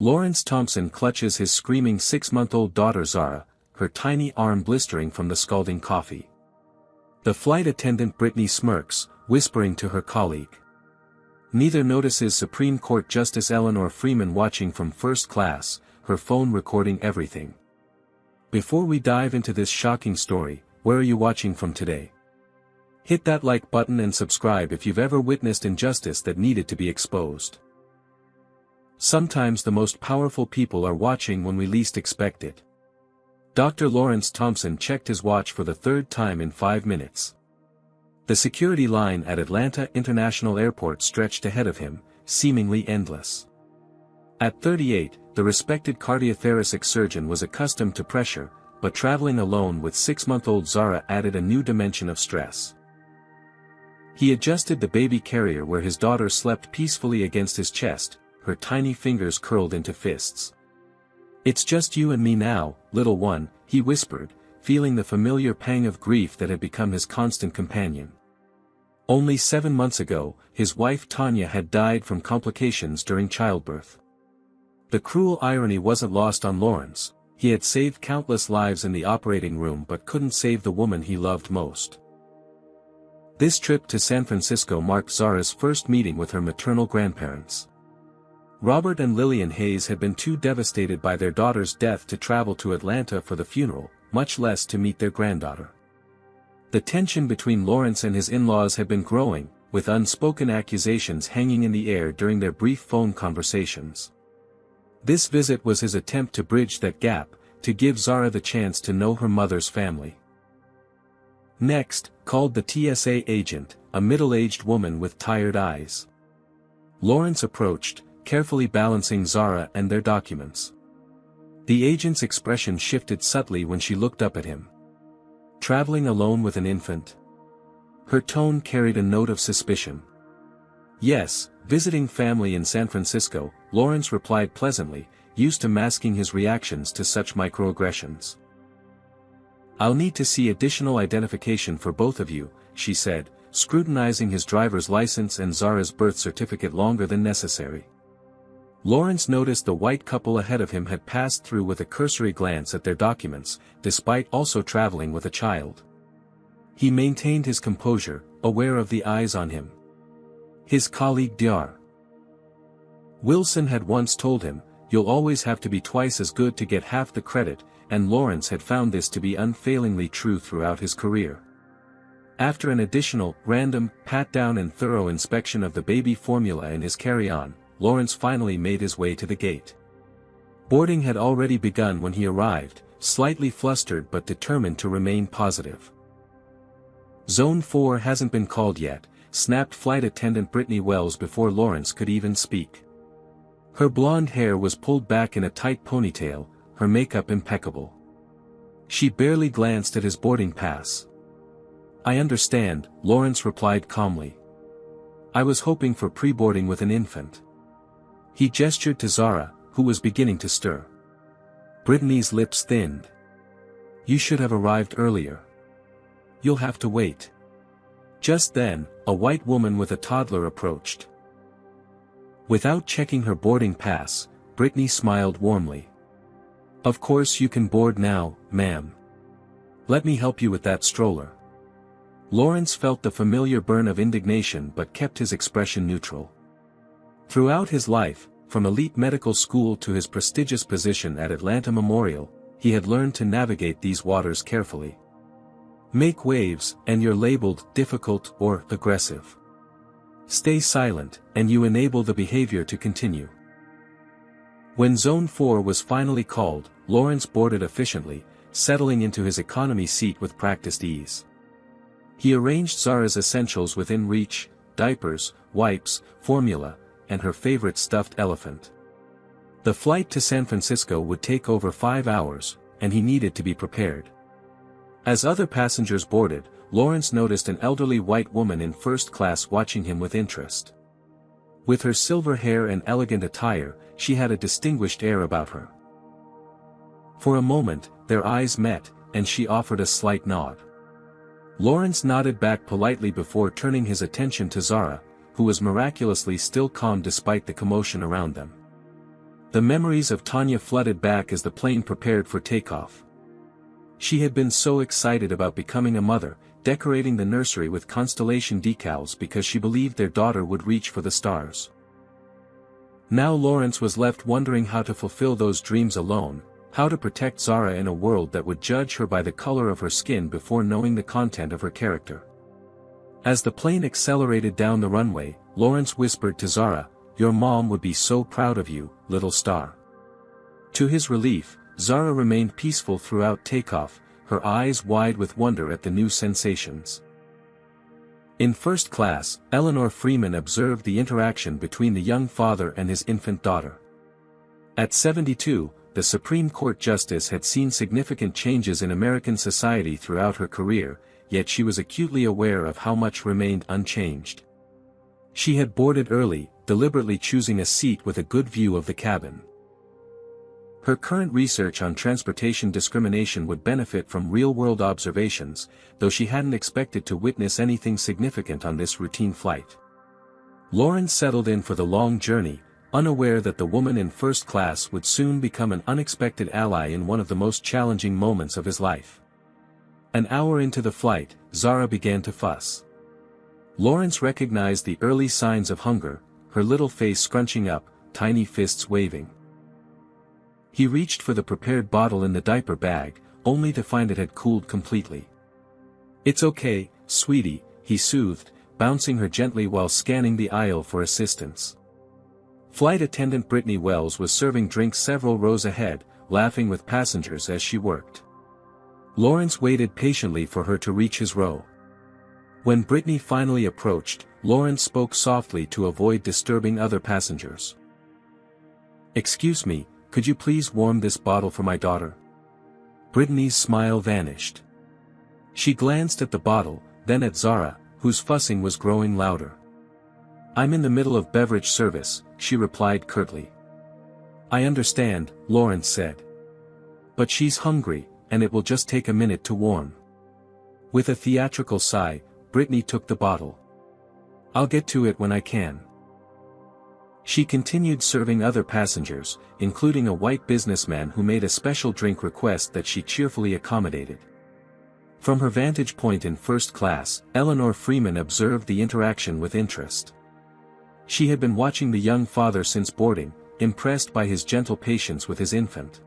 Lawrence Thompson clutches his screaming 6-month-old daughter Zara, her tiny arm blistering from the scalding coffee. The flight attendant Brittany smirks, whispering to her colleague. Neither notices Supreme Court Justice Eleanor Freeman watching from first class, her phone recording everything. Before we dive into this shocking story, where are you watching from today? Hit that like button and subscribe if you've ever witnessed injustice that needed to be exposed. Sometimes the most powerful people are watching when we least expect it. Dr. Lawrence Thompson checked his watch for the third time in 5 minutes. The security line at Atlanta International Airport stretched ahead of him, seemingly endless. At 38, the respected cardiothoracic surgeon was accustomed to pressure, but traveling alone with 6-month-old Zara added a new dimension of stress. He adjusted the baby carrier where his daughter slept peacefully against his chest, her tiny fingers curled into fists. "It's just you and me now, little one," he whispered, feeling the familiar pang of grief that had become his constant companion. Only 7 months ago, his wife Tanya had died from complications during childbirth. The cruel irony wasn't lost on Lawrence. He had saved countless lives in the operating room but couldn't save the woman he loved most. This trip to San Francisco marked Zara's first meeting with her maternal grandparents. Robert and Lillian Hayes had been too devastated by their daughter's death to travel to Atlanta for the funeral, much less to meet their granddaughter. The tension between Lawrence and his in-laws had been growing, with unspoken accusations hanging in the air during their brief phone conversations. This visit was his attempt to bridge that gap, to give Zara the chance to know her mother's family. Next, called the TSA agent, a middle-aged woman with tired eyes. Lawrence approached, carefully balancing Zara and their documents. The agent's expression shifted subtly when she looked up at him. "Traveling alone with an infant?" Her tone carried a note of suspicion. "Yes, visiting family in San Francisco," Lawrence replied pleasantly, used to masking his reactions to such microaggressions. "I'll need to see additional identification for both of you," she said, scrutinizing his driver's license and Zara's birth certificate longer than necessary. Lawrence noticed the white couple ahead of him had passed through with a cursory glance at their documents, despite also traveling with a child. He maintained his composure, aware of the eyes on him. His colleague Dr. Wilson had once told him, "You'll always have to be twice as good to get half the credit," and Lawrence had found this to be unfailingly true throughout his career. After an additional, random, pat-down and thorough inspection of the baby formula in his carry-on, Lawrence finally made his way to the gate. Boarding had already begun when he arrived, slightly flustered but determined to remain positive. "Zone 4 hasn't been called yet," snapped flight attendant Brittany Wells before Lawrence could even speak. Her blonde hair was pulled back in a tight ponytail, her makeup impeccable. She barely glanced at his boarding pass. "I understand," Lawrence replied calmly. "I was hoping for pre-boarding with an infant." He gestured to Zara, who was beginning to stir. Brittany's lips thinned. "You should have arrived earlier. You'll have to wait." Just then, a white woman with a toddler approached. Without checking her boarding pass, Brittany smiled warmly. "Of course you can board now, ma'am. Let me help you with that stroller." Lawrence felt the familiar burn of indignation but kept his expression neutral. Throughout his life, from elite medical school to his prestigious position at Atlanta Memorial, he had learned to navigate these waters carefully. Make waves, and you're labeled difficult or aggressive. Stay silent, and you enable the behavior to continue. When Zone 4 was finally called, Lawrence boarded efficiently, settling into his economy seat with practiced ease. He arranged Zara's essentials within reach: diapers, wipes, formula, and her favorite stuffed elephant. The flight to San Francisco would take over 5 hours, and he needed to be prepared. As other passengers boarded, Lawrence noticed an elderly white woman in first class watching him with interest. With her silver hair and elegant attire, she had a distinguished air about her. For a moment, their eyes met, and she offered a slight nod. Lawrence nodded back politely before turning his attention to Zara, who was miraculously still calm despite the commotion around them. The memories of Tanya flooded back as the plane prepared for takeoff. She had been so excited about becoming a mother, decorating the nursery with constellation decals because she believed their daughter would reach for the stars. Now Lawrence was left wondering how to fulfill those dreams alone, how to protect Zara in a world that would judge her by the color of her skin before knowing the content of her character. As the plane accelerated down the runway, Lawrence whispered to Zara, "Your mom would be so proud of you, little star." To his relief, Zara remained peaceful throughout takeoff, her eyes wide with wonder at the new sensations. In first class, Eleanor Freeman observed the interaction between the young father and his infant daughter. At 72, the Supreme Court justice had seen significant changes in American society throughout her career, yet she was acutely aware of how much remained unchanged. She had boarded early, deliberately choosing a seat with a good view of the cabin. Her current research on transportation discrimination would benefit from real-world observations, though she hadn't expected to witness anything significant on this routine flight. Lawrence settled in for the long journey, unaware that the woman in first class would soon become an unexpected ally in one of the most challenging moments of his life. An hour into the flight, Zara began to fuss. Lawrence recognized the early signs of hunger, her little face scrunching up, tiny fists waving. He reached for the prepared bottle in the diaper bag, only to find it had cooled completely. "It's okay, sweetie," he soothed, bouncing her gently while scanning the aisle for assistance. Flight attendant Brittany Wells was serving drinks several rows ahead, laughing with passengers as she worked. Lawrence waited patiently for her to reach his row. When Brittany finally approached, Lawrence spoke softly to avoid disturbing other passengers. "Excuse me, could you please warm this bottle for my daughter?" Brittany's smile vanished. She glanced at the bottle, then at Zara, whose fussing was growing louder. "I'm in the middle of beverage service," she replied curtly. "I understand," Lawrence said. "But she's hungry, and it will just take a minute to warm." With a theatrical sigh, Brittany took the bottle. "I'll get to it when I can." She continued serving other passengers, including a white businessman who made a special drink request that she cheerfully accommodated. From her vantage point in first class, Eleanor Freeman observed the interaction with interest. She had been watching the young father since boarding, impressed by his gentle patience with his infant.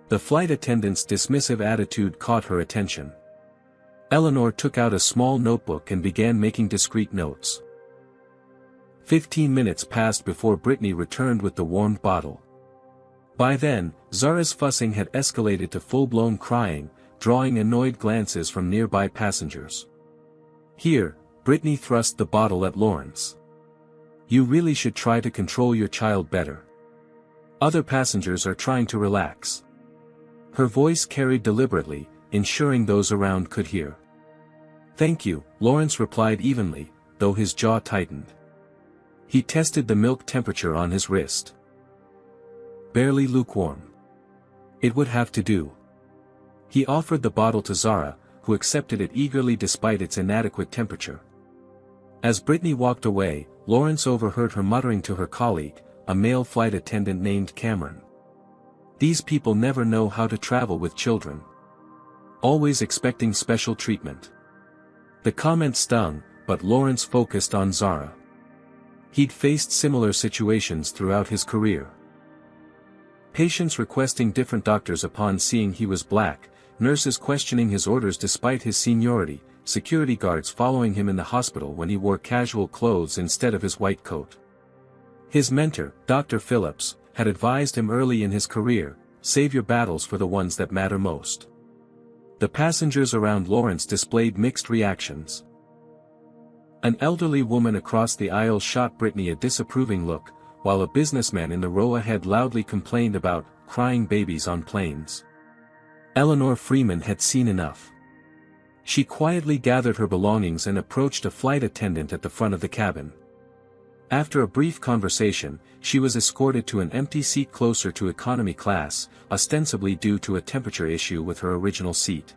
The flight attendant's dismissive attitude caught her attention. Eleanor took out a small notebook and began making discreet notes. 15 minutes passed before Brittany returned with the warmed bottle. By then, Zara's fussing had escalated to full-blown crying, drawing annoyed glances from nearby passengers. "Here," Brittany thrust the bottle at Lawrence. "You really should try to control your child better. Other passengers are trying to relax." Her voice carried deliberately, ensuring those around could hear. "Thank you," Lawrence replied evenly, though his jaw tightened. He tested the milk temperature on his wrist. Barely lukewarm. It would have to do. He offered the bottle to Zara, who accepted it eagerly despite its inadequate temperature. As Brittany walked away, Lawrence overheard her muttering to her colleague, a male flight attendant named Cameron. "These people never know how to travel with children. Always expecting special treatment." The comment stung, but Lawrence focused on Zara. He'd faced similar situations throughout his career. Patients requesting different doctors upon seeing he was black, nurses questioning his orders despite his seniority, security guards following him in the hospital when he wore casual clothes instead of his white coat. His mentor, Dr. Phillips, had advised him early in his career, "Save your battles for the ones that matter most." The passengers around Lawrence displayed mixed reactions. An elderly woman across the aisle shot Brittany a disapproving look, while a businessman in the row ahead loudly complained about crying babies on planes. Eleanor Freeman had seen enough. She quietly gathered her belongings and approached a flight attendant at the front of the cabin. After a brief conversation, she was escorted to an empty seat closer to economy class, ostensibly due to a temperature issue with her original seat.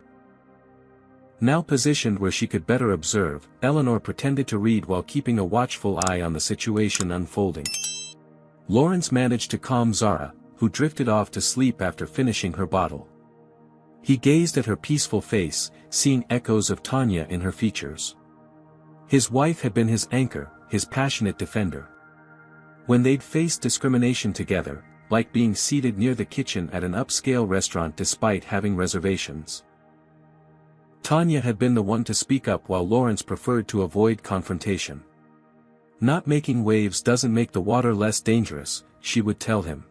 Now positioned where she could better observe, Eleanor pretended to read while keeping a watchful eye on the situation unfolding. Lawrence managed to calm Zara, who drifted off to sleep after finishing her bottle. He gazed at her peaceful face, seeing echoes of Tanya in her features. His wife had been his anchor, his passionate defender. When they'd faced discrimination together, like being seated near the kitchen at an upscale restaurant despite having reservations. Tanya had been the one to speak up while Lawrence preferred to avoid confrontation. Not making waves doesn't make the water less dangerous, she would tell him.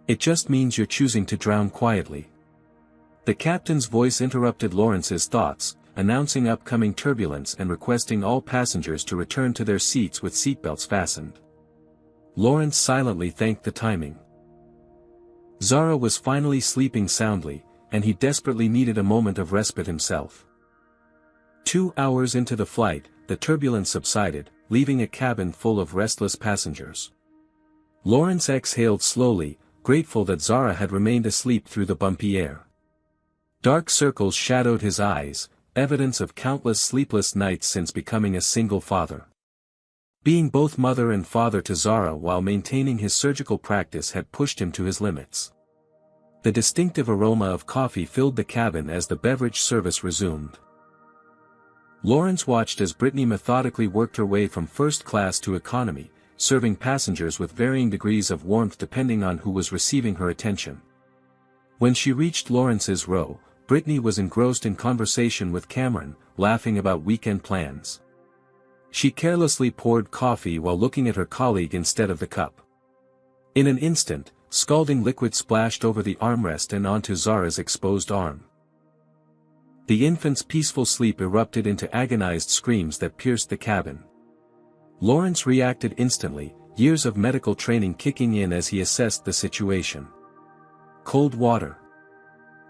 It just means you're choosing to drown quietly. The captain's voice interrupted Lawrence's thoughts, announcing upcoming turbulence and requesting all passengers to return to their seats with seatbelts fastened. Lawrence silently thanked the timing. Zara was finally sleeping soundly, and he desperately needed a moment of respite himself. 2 hours into the flight, the turbulence subsided, leaving a cabin full of restless passengers. Lawrence exhaled slowly, grateful that Zara had remained asleep through the bumpy air. Dark circles shadowed his eyes, evidence of countless sleepless nights since becoming a single father. Being both mother and father to Zara while maintaining his surgical practice had pushed him to his limits. The distinctive aroma of coffee filled the cabin as the beverage service resumed. Lawrence watched as Brittany methodically worked her way from first class to economy, serving passengers with varying degrees of warmth depending on who was receiving her attention. When she reached Lawrence's row, Brittany was engrossed in conversation with Cameron, laughing about weekend plans. She carelessly poured coffee while looking at her colleague instead of the cup. In an instant, scalding liquid splashed over the armrest and onto Zara's exposed arm. The infant's peaceful sleep erupted into agonized screams that pierced the cabin. Lawrence reacted instantly, years of medical training kicking in as he assessed the situation. Cold water.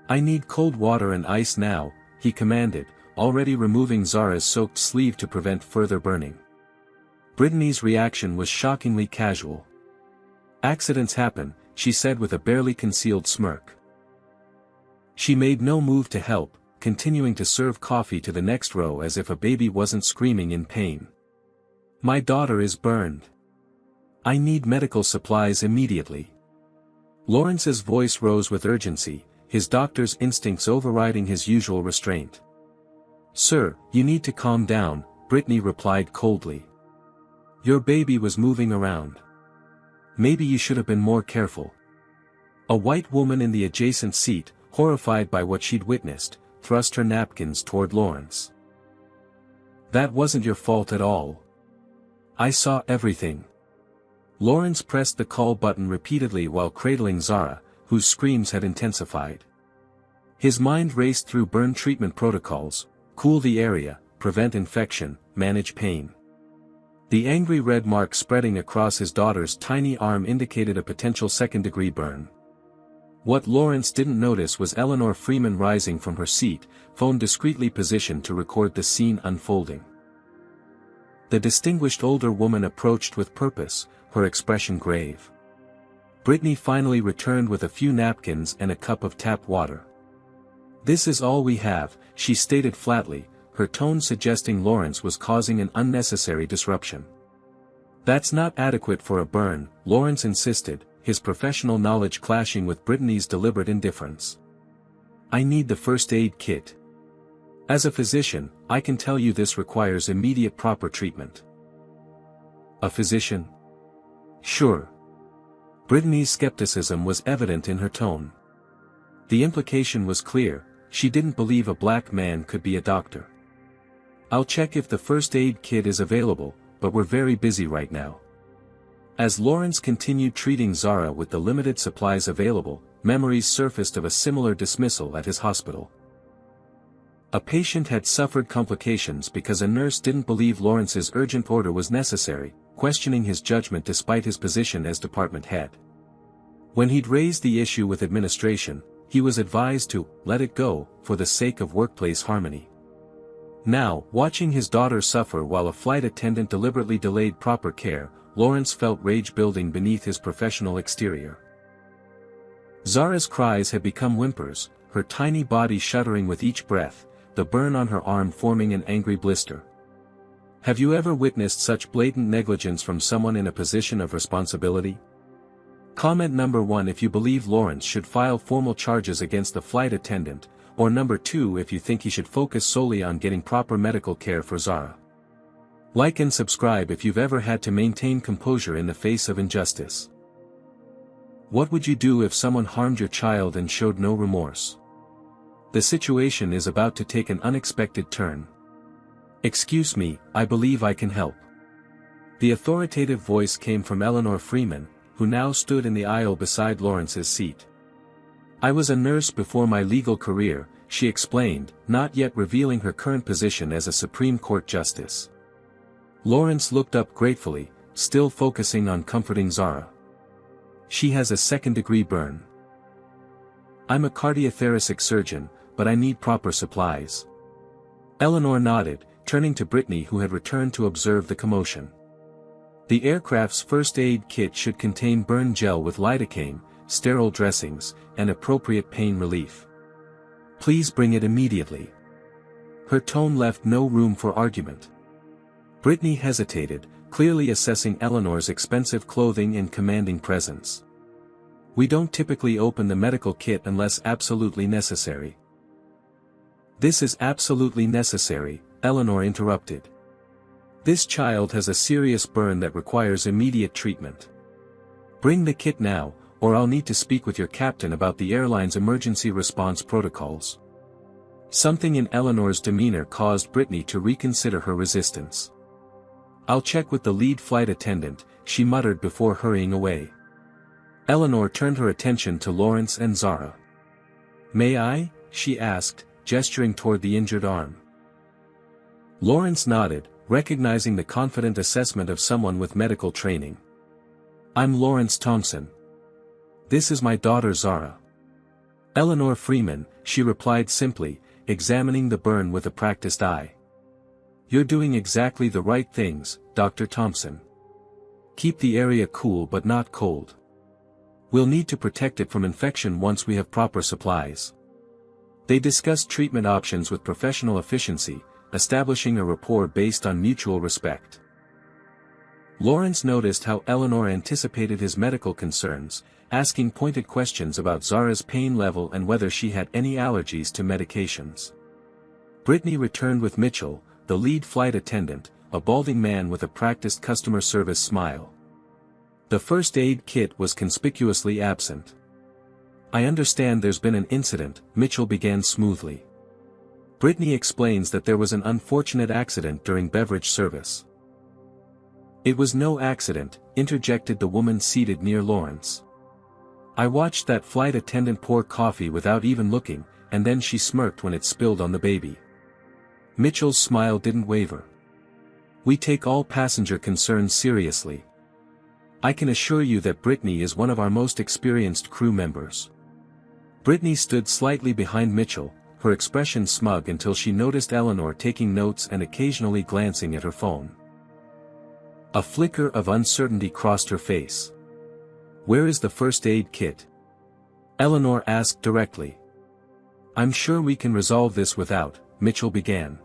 I need cold water and ice now, he commanded, already removing Zara's soaked sleeve to prevent further burning. Brittany's reaction was shockingly casual. Accidents happen, she said with a barely concealed smirk. She made no move to help, continuing to serve coffee to the next row as if a baby wasn't screaming in pain. My daughter is burned. I need medical supplies immediately. Lawrence's voice rose with urgency, his doctor's instincts overriding his usual restraint. Sir, you need to calm down, Brittany replied coldly. Your baby was moving around. Maybe you should have been more careful. A white woman in the adjacent seat, horrified by what she'd witnessed, thrust her napkins toward Lawrence. That wasn't your fault at all. I saw everything. Lawrence pressed the call button repeatedly while cradling Zara, whose screams had intensified. His mind raced through burn treatment protocols: cool the area, prevent infection, manage pain. The angry red mark spreading across his daughter's tiny arm indicated a potential second-degree burn. What Lawrence didn't notice was Eleanor Freeman rising from her seat, phone discreetly positioned to record the scene unfolding. The distinguished older woman approached with purpose, her expression grave. Brittany finally returned with a few napkins and a cup of tap water. This is all we have, she stated flatly, her tone suggesting Lawrence was causing an unnecessary disruption. That's not adequate for a burn, Lawrence insisted, his professional knowledge clashing with Brittany's deliberate indifference. I need the first aid kit. As a physician, I can tell you this requires immediate proper treatment. A physician? Sure. Brittany's skepticism was evident in her tone. The implication was clear, she didn't believe a black man could be a doctor. I'll check if the first aid kit is available, but we're very busy right now. As Lawrence continued treating Zara with the limited supplies available, memories surfaced of a similar dismissal at his hospital. A patient had suffered complications because a nurse didn't believe Lawrence's urgent order was necessary, questioning his judgment despite his position as department head. When he'd raised the issue with administration, he was advised to let it go, for the sake of workplace harmony. Now, watching his daughter suffer while a flight attendant deliberately delayed proper care, Lawrence felt rage building beneath his professional exterior. Zara's cries had become whimpers, her tiny body shuddering with each breath, the burn on her arm forming an angry blister. Have you ever witnessed such blatant negligence from someone in a position of responsibility? Comment number 1 if you believe Lawrence should file formal charges against the flight attendant, or number 2 if you think he should focus solely on getting proper medical care for Zara. Like and subscribe if you've ever had to maintain composure in the face of injustice. What would you do if someone harmed your child and showed no remorse? The situation is about to take an unexpected turn. Excuse me, I believe I can help. The authoritative voice came from Eleanor Freeman, who now stood in the aisle beside Lawrence's seat. I was a nurse before my legal career, she explained, not yet revealing her current position as a Supreme Court justice. Lawrence looked up gratefully, still focusing on comforting Zara. She has a second-degree burn. I'm a cardiothoracic surgeon, but I need proper supplies. Eleanor nodded, turning to Brittany who had returned to observe the commotion. The aircraft's first aid kit should contain burn gel with lidocaine, sterile dressings, and appropriate pain relief. Please bring it immediately. Her tone left no room for argument. Brittany hesitated, clearly assessing Eleanor's expensive clothing and commanding presence. We don't typically open the medical kit unless absolutely necessary. This is absolutely necessary, Eleanor interrupted. This child has a serious burn that requires immediate treatment. Bring the kit now, or I'll need to speak with your captain about the airline's emergency response protocols. Something in Eleanor's demeanor caused Brittany to reconsider her resistance. I'll check with the lead flight attendant, she muttered before hurrying away. Eleanor turned her attention to Lawrence and Zara. May I? She asked, gesturing toward the injured arm. Lawrence nodded, recognizing the confident assessment of someone with medical training. I'm Lawrence Thompson. This is my daughter Zara. Eleanor Freeman, she replied simply, examining the burn with a practiced eye. You're doing exactly the right things, Dr. Thompson. Keep the area cool but not cold. We'll need to protect it from infection once we have proper supplies. They discussed treatment options with professional efficiency, establishing a rapport based on mutual respect. Lawrence noticed how Eleanor anticipated his medical concerns, asking pointed questions about Zara's pain level and whether she had any allergies to medications. Brittany returned with Mitchell, the lead flight attendant, a balding man with a practiced customer service smile. The first aid kit was conspicuously absent. I understand there's been an incident, Mitchell began smoothly. Brittany explains that there was an unfortunate accident during beverage service. It was no accident, interjected the woman seated near Lawrence. I watched that flight attendant pour coffee without even looking, and then she smirked when it spilled on the baby. Mitchell's smile didn't waver. We take all passenger concerns seriously. I can assure you that Brittany is one of our most experienced crew members. Brittany stood slightly behind Mitchell, her expression smug until she noticed Eleanor taking notes and occasionally glancing at her phone. A flicker of uncertainty crossed her face. Where is the first aid kit? Eleanor asked directly. I'm sure we can resolve this without, Mitchell began.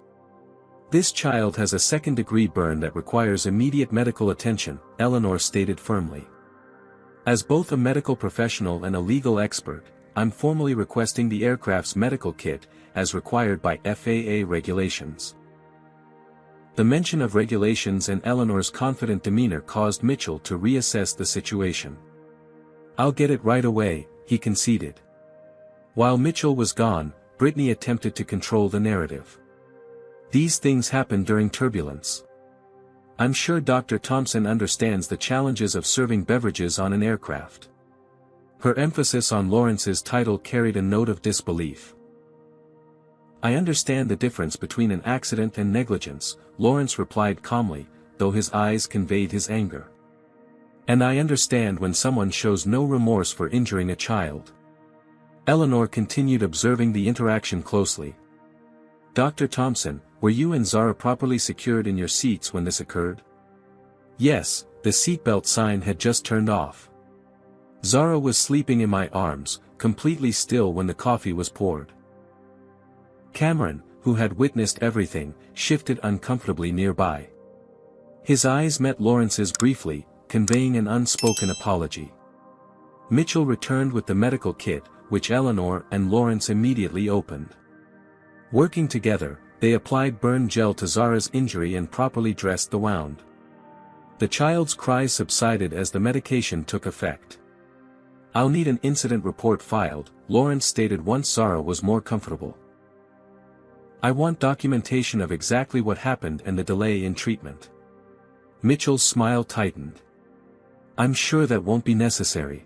This child has a second-degree burn that requires immediate medical attention, Eleanor stated firmly. As both a medical professional and a legal expert, I'm formally requesting the aircraft's medical kit, as required by FAA regulations. The mention of regulations and Eleanor's confident demeanor caused Mitchell to reassess the situation. I'll get it right away, he conceded. While Mitchell was gone, Brittany attempted to control the narrative. These things happen during turbulence. I'm sure Dr. Thompson understands the challenges of serving beverages on an aircraft. Her emphasis on Lawrence's title carried a note of disbelief. I understand the difference between an accident and negligence, Lawrence replied calmly, though his eyes conveyed his anger. And I understand when someone shows no remorse for injuring a child. Eleanor continued observing the interaction closely. Dr. Thompson, were you and Zara properly secured in your seats when this occurred? Yes, the seatbelt sign had just turned off. Zara was sleeping in my arms, completely still when the coffee was poured. Cameron, who had witnessed everything, shifted uncomfortably nearby. His eyes met Lawrence's briefly, conveying an unspoken apology. Mitchell returned with the medical kit, which Eleanor and Lawrence immediately opened. Working together, they applied burn gel to Zara's injury and properly dressed the wound. The child's cries subsided as the medication took effect. "I'll need an incident report filed," Lawrence stated once Zara was more comfortable. "I want documentation of exactly what happened and the delay in treatment." Mitchell's smile tightened. "I'm sure that won't be necessary.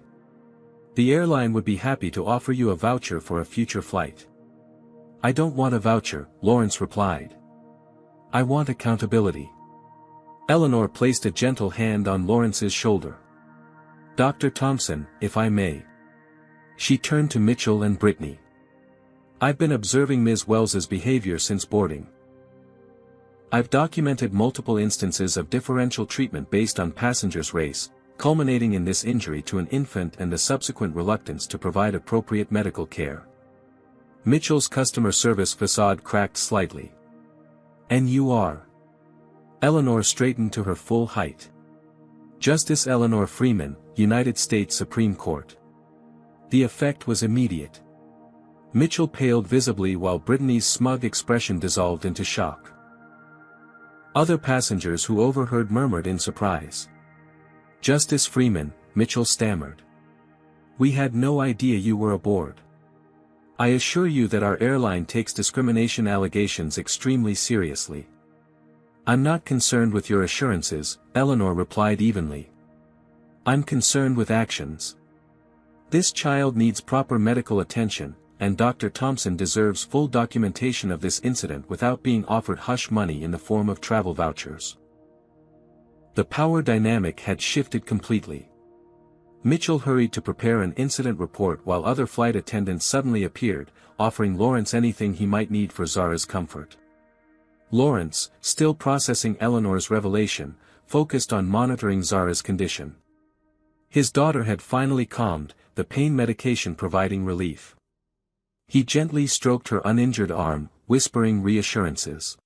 The airline would be happy to offer you a voucher for a future flight." "I don't want a voucher," Lawrence replied. "I want accountability." Eleanor placed a gentle hand on Lawrence's shoulder. "Dr. Thompson, if I may." She turned to Mitchell and Brittany. "I've been observing Ms. Wells's behavior since boarding. I've documented multiple instances of differential treatment based on passengers' race, culminating in this injury to an infant and the subsequent reluctance to provide appropriate medical care." Mitchell's customer service facade cracked slightly. "And you are?" Eleanor straightened to her full height. "Justice Eleanor Freeman, United States Supreme Court." The effect was immediate. Mitchell paled visibly while Brittany's smug expression dissolved into shock. Other passengers who overheard murmured in surprise. "Justice Freeman," Mitchell stammered. "We had no idea you were aboard. I assure you that our airline takes discrimination allegations extremely seriously." "I'm not concerned with your assurances," Eleanor replied evenly. "I'm concerned with actions. This child needs proper medical attention, and Dr. Thompson deserves full documentation of this incident without being offered hush money in the form of travel vouchers." The power dynamic had shifted completely. Mitchell hurried to prepare an incident report while other flight attendants suddenly appeared, offering Lawrence anything he might need for Zara's comfort. Lawrence, still processing Eleanor's revelation, focused on monitoring Zara's condition. His daughter had finally calmed, the pain medication providing relief. He gently stroked her uninjured arm, whispering reassurances.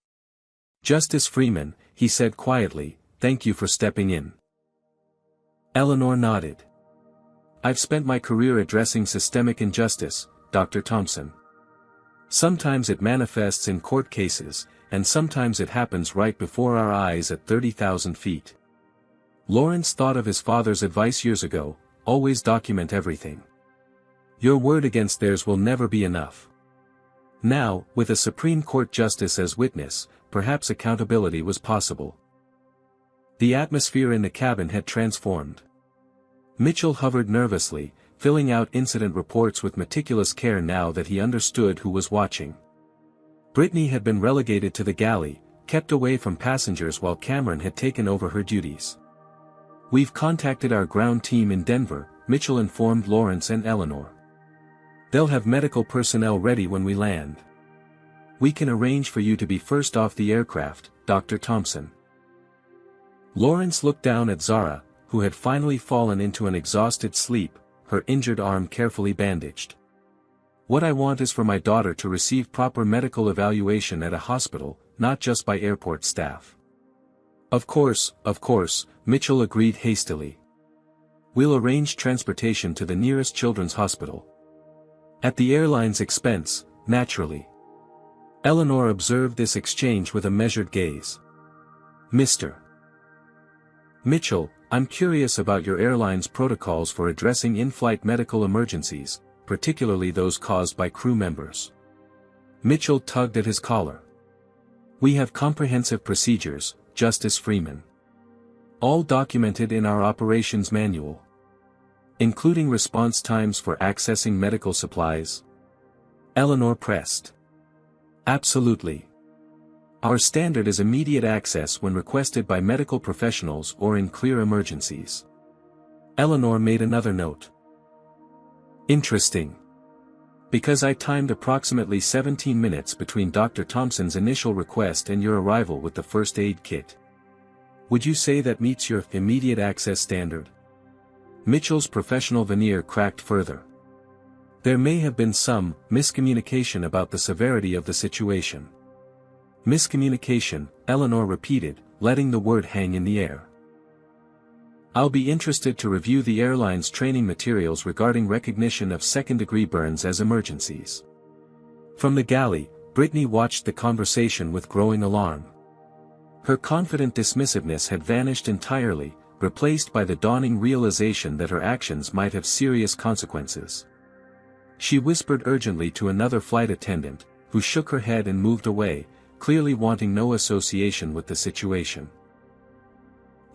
"Justice Freeman," he said quietly, "thank you for stepping in." Eleanor nodded. "I've spent my career addressing systemic injustice, Dr. Thompson. Sometimes it manifests in court cases, and sometimes it happens right before our eyes at 30,000 feet. Lawrence thought of his father's advice years ago, always document everything. Your word against theirs will never be enough. Now, with a Supreme Court justice as witness, perhaps accountability was possible." The atmosphere in the cabin had transformed. Mitchell hovered nervously, filling out incident reports with meticulous care now that he understood who was watching. Brittany had been relegated to the galley, kept away from passengers while Cameron had taken over her duties. "We've contacted our ground team in Denver," Mitchell informed Lawrence and Eleanor. "They'll have medical personnel ready when we land. We can arrange for you to be first off the aircraft, Dr. Thompson." Lawrence looked down at Zara, who had finally fallen into an exhausted sleep, her injured arm carefully bandaged. "What I want is for my daughter to receive proper medical evaluation at a hospital, not just by airport staff." Of course," Mitchell agreed hastily. "We'll arrange transportation to the nearest children's hospital. At the airline's expense, naturally." Eleanor observed this exchange with a measured gaze. "Mr. Mitchell, I'm curious about your airline's protocols for addressing in-flight medical emergencies, particularly those caused by crew members." Mitchell tugged at his collar. "We have comprehensive procedures, Justice Freeman. All documented in our operations manual. Including response times for accessing medical supplies." Eleanor pressed. "Absolutely. Our standard is immediate access when requested by medical professionals or in clear emergencies." Eleanor made another note. "Interesting. Because I timed approximately 17 minutes between Dr. Thompson's initial request and your arrival with the first aid kit. Would you say that meets your immediate access standard?" Mitchell's professional veneer cracked further. "There may have been some miscommunication about the severity of the situation." "Miscommunication," Eleanor repeated, letting the word hang in the air. I'll be interested to review the airline's training materials regarding recognition of second-degree burns as emergencies. From the galley, Brittany watched the conversation with growing alarm. Her confident dismissiveness had vanished entirely, replaced by the dawning realization that her actions might have serious consequences. She whispered urgently to another flight attendant, who shook her head and moved away, clearly wanting no association with the situation.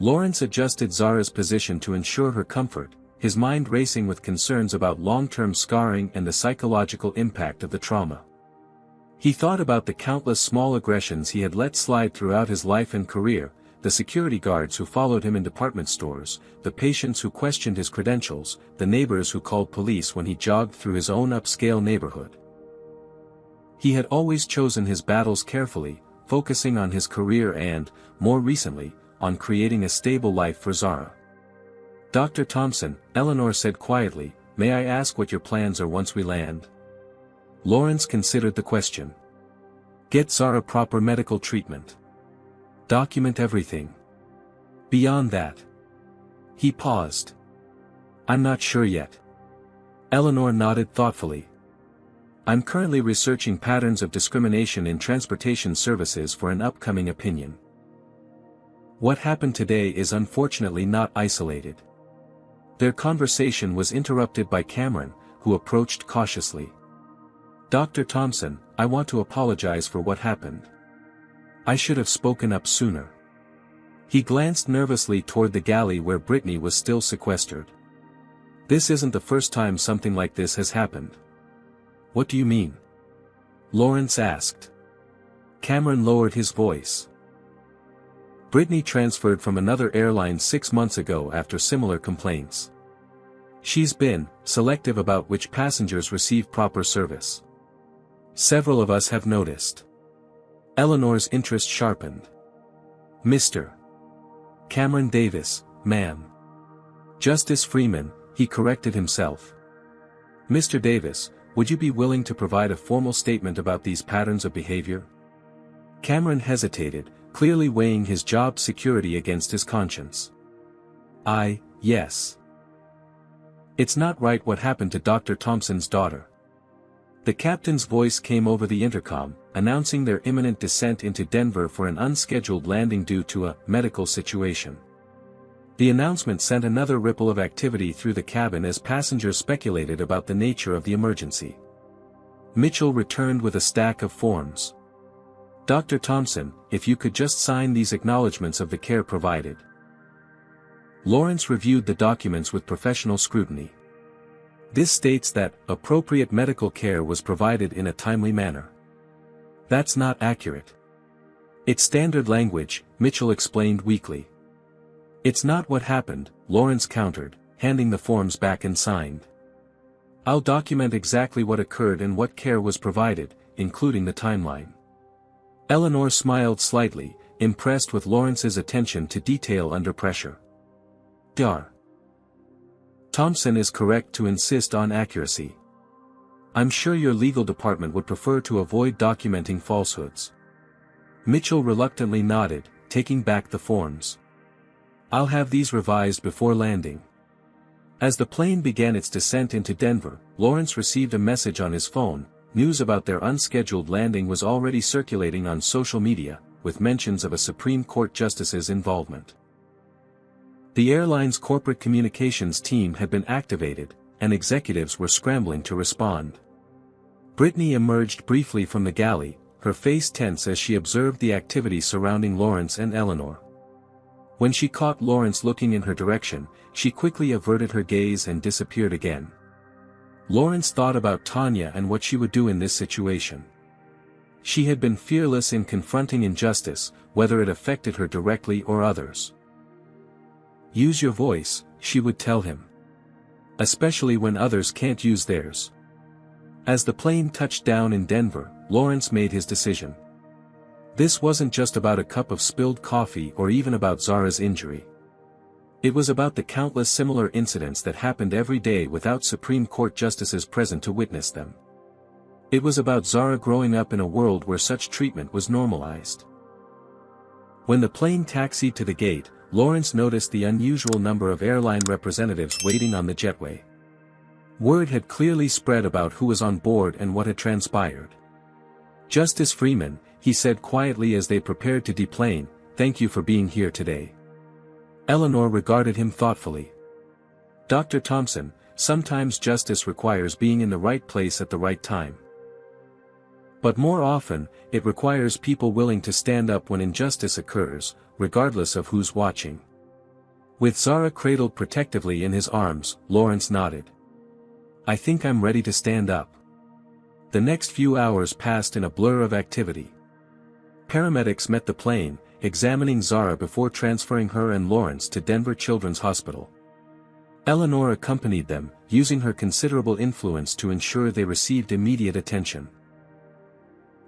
Lawrence adjusted Zara's position to ensure her comfort, his mind racing with concerns about long-term scarring and the psychological impact of the trauma. He thought about the countless small aggressions he had let slide throughout his life and career, the security guards who followed him in department stores, the patients who questioned his credentials, the neighbors who called police when he jogged through his own upscale neighborhood. He had always chosen his battles carefully, focusing on his career and, more recently, on creating a stable life for Zara. "Dr. Thompson," Eleanor said quietly, "may I ask what your plans are once we land?" Lawrence considered the question. "Get Zara proper medical treatment. Document everything. Beyond that." He paused. "I'm not sure yet." Eleanor nodded thoughtfully. "I'm currently researching patterns of discrimination in transportation services for an upcoming opinion. What happened today is unfortunately not isolated." Their conversation was interrupted by Cameron, who approached cautiously. "Dr. Thompson, I want to apologize for what happened. I should have spoken up sooner." He glanced nervously toward the galley where Brittany was still sequestered. "This isn't the first time something like this has happened." "What do you mean?" Lawrence asked. Cameron lowered his voice. "Brittany transferred from another airline 6 months ago after similar complaints. She's been selective about which passengers receive proper service. Several of us have noticed." Eleanor's interest sharpened. "Mr. Cameron Davis, ma'am." "Justice Freeman," he corrected himself. "Mr. Davis, would you be willing to provide a formal statement about these patterns of behavior?" Cameron hesitated, clearly weighing his job security against his conscience. Yes. It's not right what happened to Dr. Thompson's daughter." The captain's voice came over the intercom, announcing their imminent descent into Denver for an unscheduled landing due to a medical situation. The announcement sent another ripple of activity through the cabin as passengers speculated about the nature of the emergency. Mitchell returned with a stack of forms. "Dr. Thompson, if you could just sign these acknowledgments of the care provided." Lawrence reviewed the documents with professional scrutiny. "This states that appropriate medical care was provided in a timely manner." "That's not accurate." "It's standard language," Mitchell explained weakly. "It's not what happened," Lawrence countered, handing the forms back and signed. "I'll document exactly what occurred and what care was provided, including the timeline." Eleanor smiled slightly, impressed with Lawrence's attention to detail under pressure. Dr. Thompson is correct to insist on accuracy. I'm sure your legal department would prefer to avoid documenting falsehoods." Mitchell reluctantly nodded, taking back the forms. "I'll have these revised before landing." As the plane began its descent into Denver, Lawrence received a message on his phone. News about their unscheduled landing was already circulating on social media, with mentions of a Supreme Court justice's involvement. The airline's corporate communications team had been activated, and executives were scrambling to respond. Brittany emerged briefly from the galley, her face tense as she observed the activity surrounding Lawrence and Eleanor. When she caught Lawrence looking in her direction, she quickly averted her gaze and disappeared again. Lawrence thought about Tanya and what she would do in this situation. She had been fearless in confronting injustice, whether it affected her directly or others. "Use your voice," she would tell him. "Especially when others can't use theirs." As the plane touched down in Denver, Lawrence made his decision. This wasn't just about a cup of spilled coffee or even about Zara's injury. It was about the countless similar incidents that happened every day without Supreme Court justices present to witness them. It was about Zara growing up in a world where such treatment was normalized. When the plane taxied to the gate, Lawrence noticed the unusual number of airline representatives waiting on the jetway. Word had clearly spread about who was on board and what had transpired. "Justice Freeman," he said quietly as they prepared to deplane, "thank you for being here today." Eleanor regarded him thoughtfully. "Dr. Thompson, sometimes justice requires being in the right place at the right time. But more often, it requires people willing to stand up when injustice occurs, regardless of who's watching." With Zara cradled protectively in his arms, Lawrence nodded. "I think I'm ready to stand up." The next few hours passed in a blur of activity. Paramedics met the plane, examining Zara before transferring her and Lawrence to Denver Children's Hospital. Eleanor accompanied them, using her considerable influence to ensure they received immediate attention.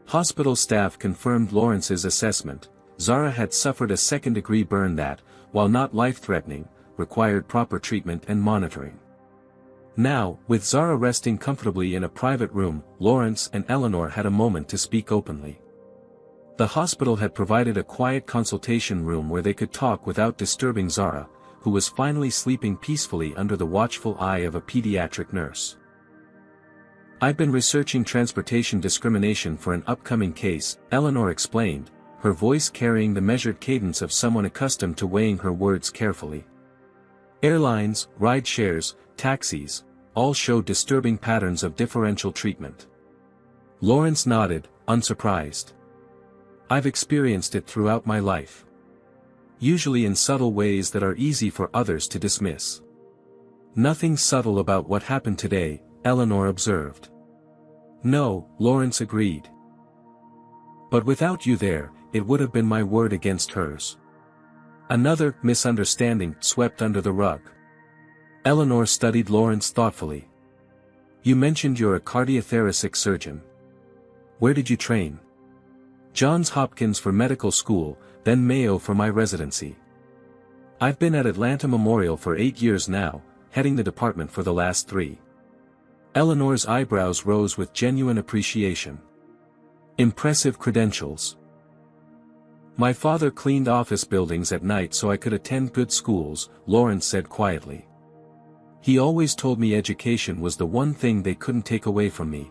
Hospital staff confirmed Lawrence's assessment. Zara had suffered a second-degree burn that, while not life-threatening, required proper treatment and monitoring. Now, with Zara resting comfortably in a private room, Lawrence and Eleanor had a moment to speak openly. The hospital had provided a quiet consultation room where they could talk without disturbing Zara, who was finally sleeping peacefully under the watchful eye of a pediatric nurse. "I've been researching transportation discrimination for an upcoming case," Eleanor explained, her voice carrying the measured cadence of someone accustomed to weighing her words carefully. "Airlines, ride shares, taxis, all show disturbing patterns of differential treatment." Lawrence nodded, unsurprised. "I've experienced it throughout my life. Usually in subtle ways that are easy for others to dismiss." "Nothing subtle about what happened today," Eleanor observed. "No," Lawrence agreed. "But without you there, it would have been my word against hers." Another misunderstanding swept under the rug. Eleanor studied Lawrence thoughtfully. "You mentioned you're a cardiothoracic surgeon. Where did you train?" "Johns Hopkins for medical school, then Mayo for my residency. I've been at Atlanta Memorial for 8 years now, heading the department for the last 3. Eleanor's eyebrows rose with genuine appreciation. "Impressive credentials." "My father cleaned office buildings at night so I could attend good schools," Lawrence said quietly. "He always told me education was the one thing they couldn't take away from me."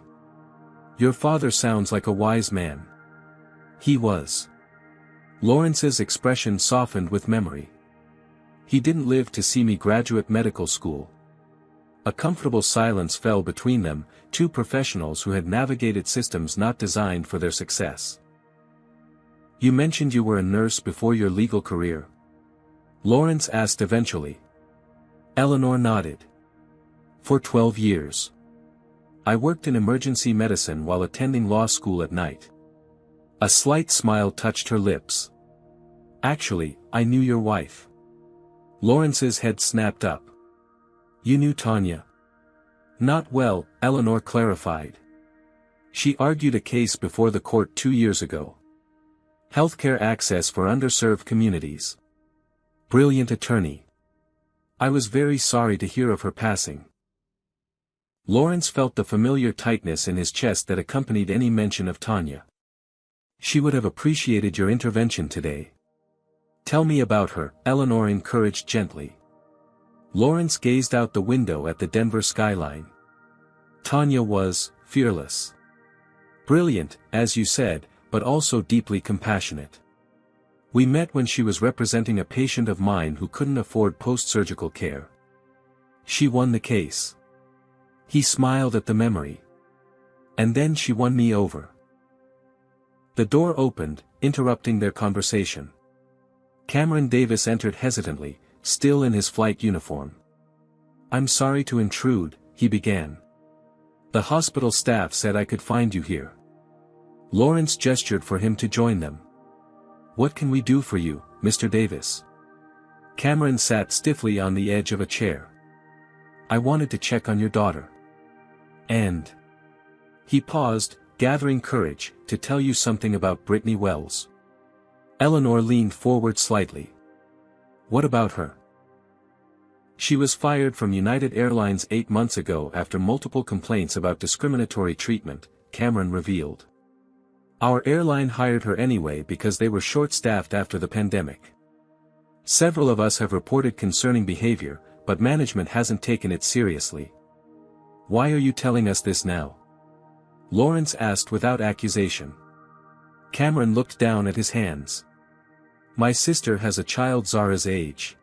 "Your father sounds like a wise man." "He was." Lawrence's expression softened with memory. "He didn't live to see me graduate medical school." A comfortable silence fell between them, two professionals who had navigated systems not designed for their success. "You mentioned you were a nurse before your legal career?" Lawrence asked eventually. Eleanor nodded. "For 12 years. I worked in emergency medicine while attending law school at night." A slight smile touched her lips. "Actually, I knew your wife." Lawrence's head snapped up. "You knew Tanya?" "Not well," Eleanor clarified. "She argued a case before the court 2 years ago. Healthcare access for underserved communities. Brilliant attorney. I was very sorry to hear of her passing." Lawrence felt the familiar tightness in his chest that accompanied any mention of Tanya. "She would have appreciated your intervention today." "Tell me about her," Eleanor encouraged gently. Lawrence gazed out the window at the Denver skyline. "Tanya was fearless. Brilliant, as you said, but also deeply compassionate. We met when she was representing a patient of mine who couldn't afford post-surgical care. She won the case." He smiled at the memory. "And then she won me over." The door opened, interrupting their conversation. Cameron Davis entered hesitantly, still in his flight uniform. "I'm sorry to intrude," he began. "The hospital staff said I could find you here." Lawrence gestured for him to join them. "What can we do for you, Mr. Davis?" Cameron sat stiffly on the edge of a chair. "I wanted to check on your daughter. And..." He paused, gathering courage, "to tell you something about Brittany Wells." Eleanor leaned forward slightly. "What about her?" "She was fired from United Airlines 8 months ago after multiple complaints about discriminatory treatment," Cameron revealed. "Our airline hired her anyway because they were short-staffed after the pandemic. Several of us have reported concerning behavior, but management hasn't taken it seriously. Why are you telling us this now? Lawrence asked without accusation. Cameron looked down at his hands. My sister has a child Zara's age.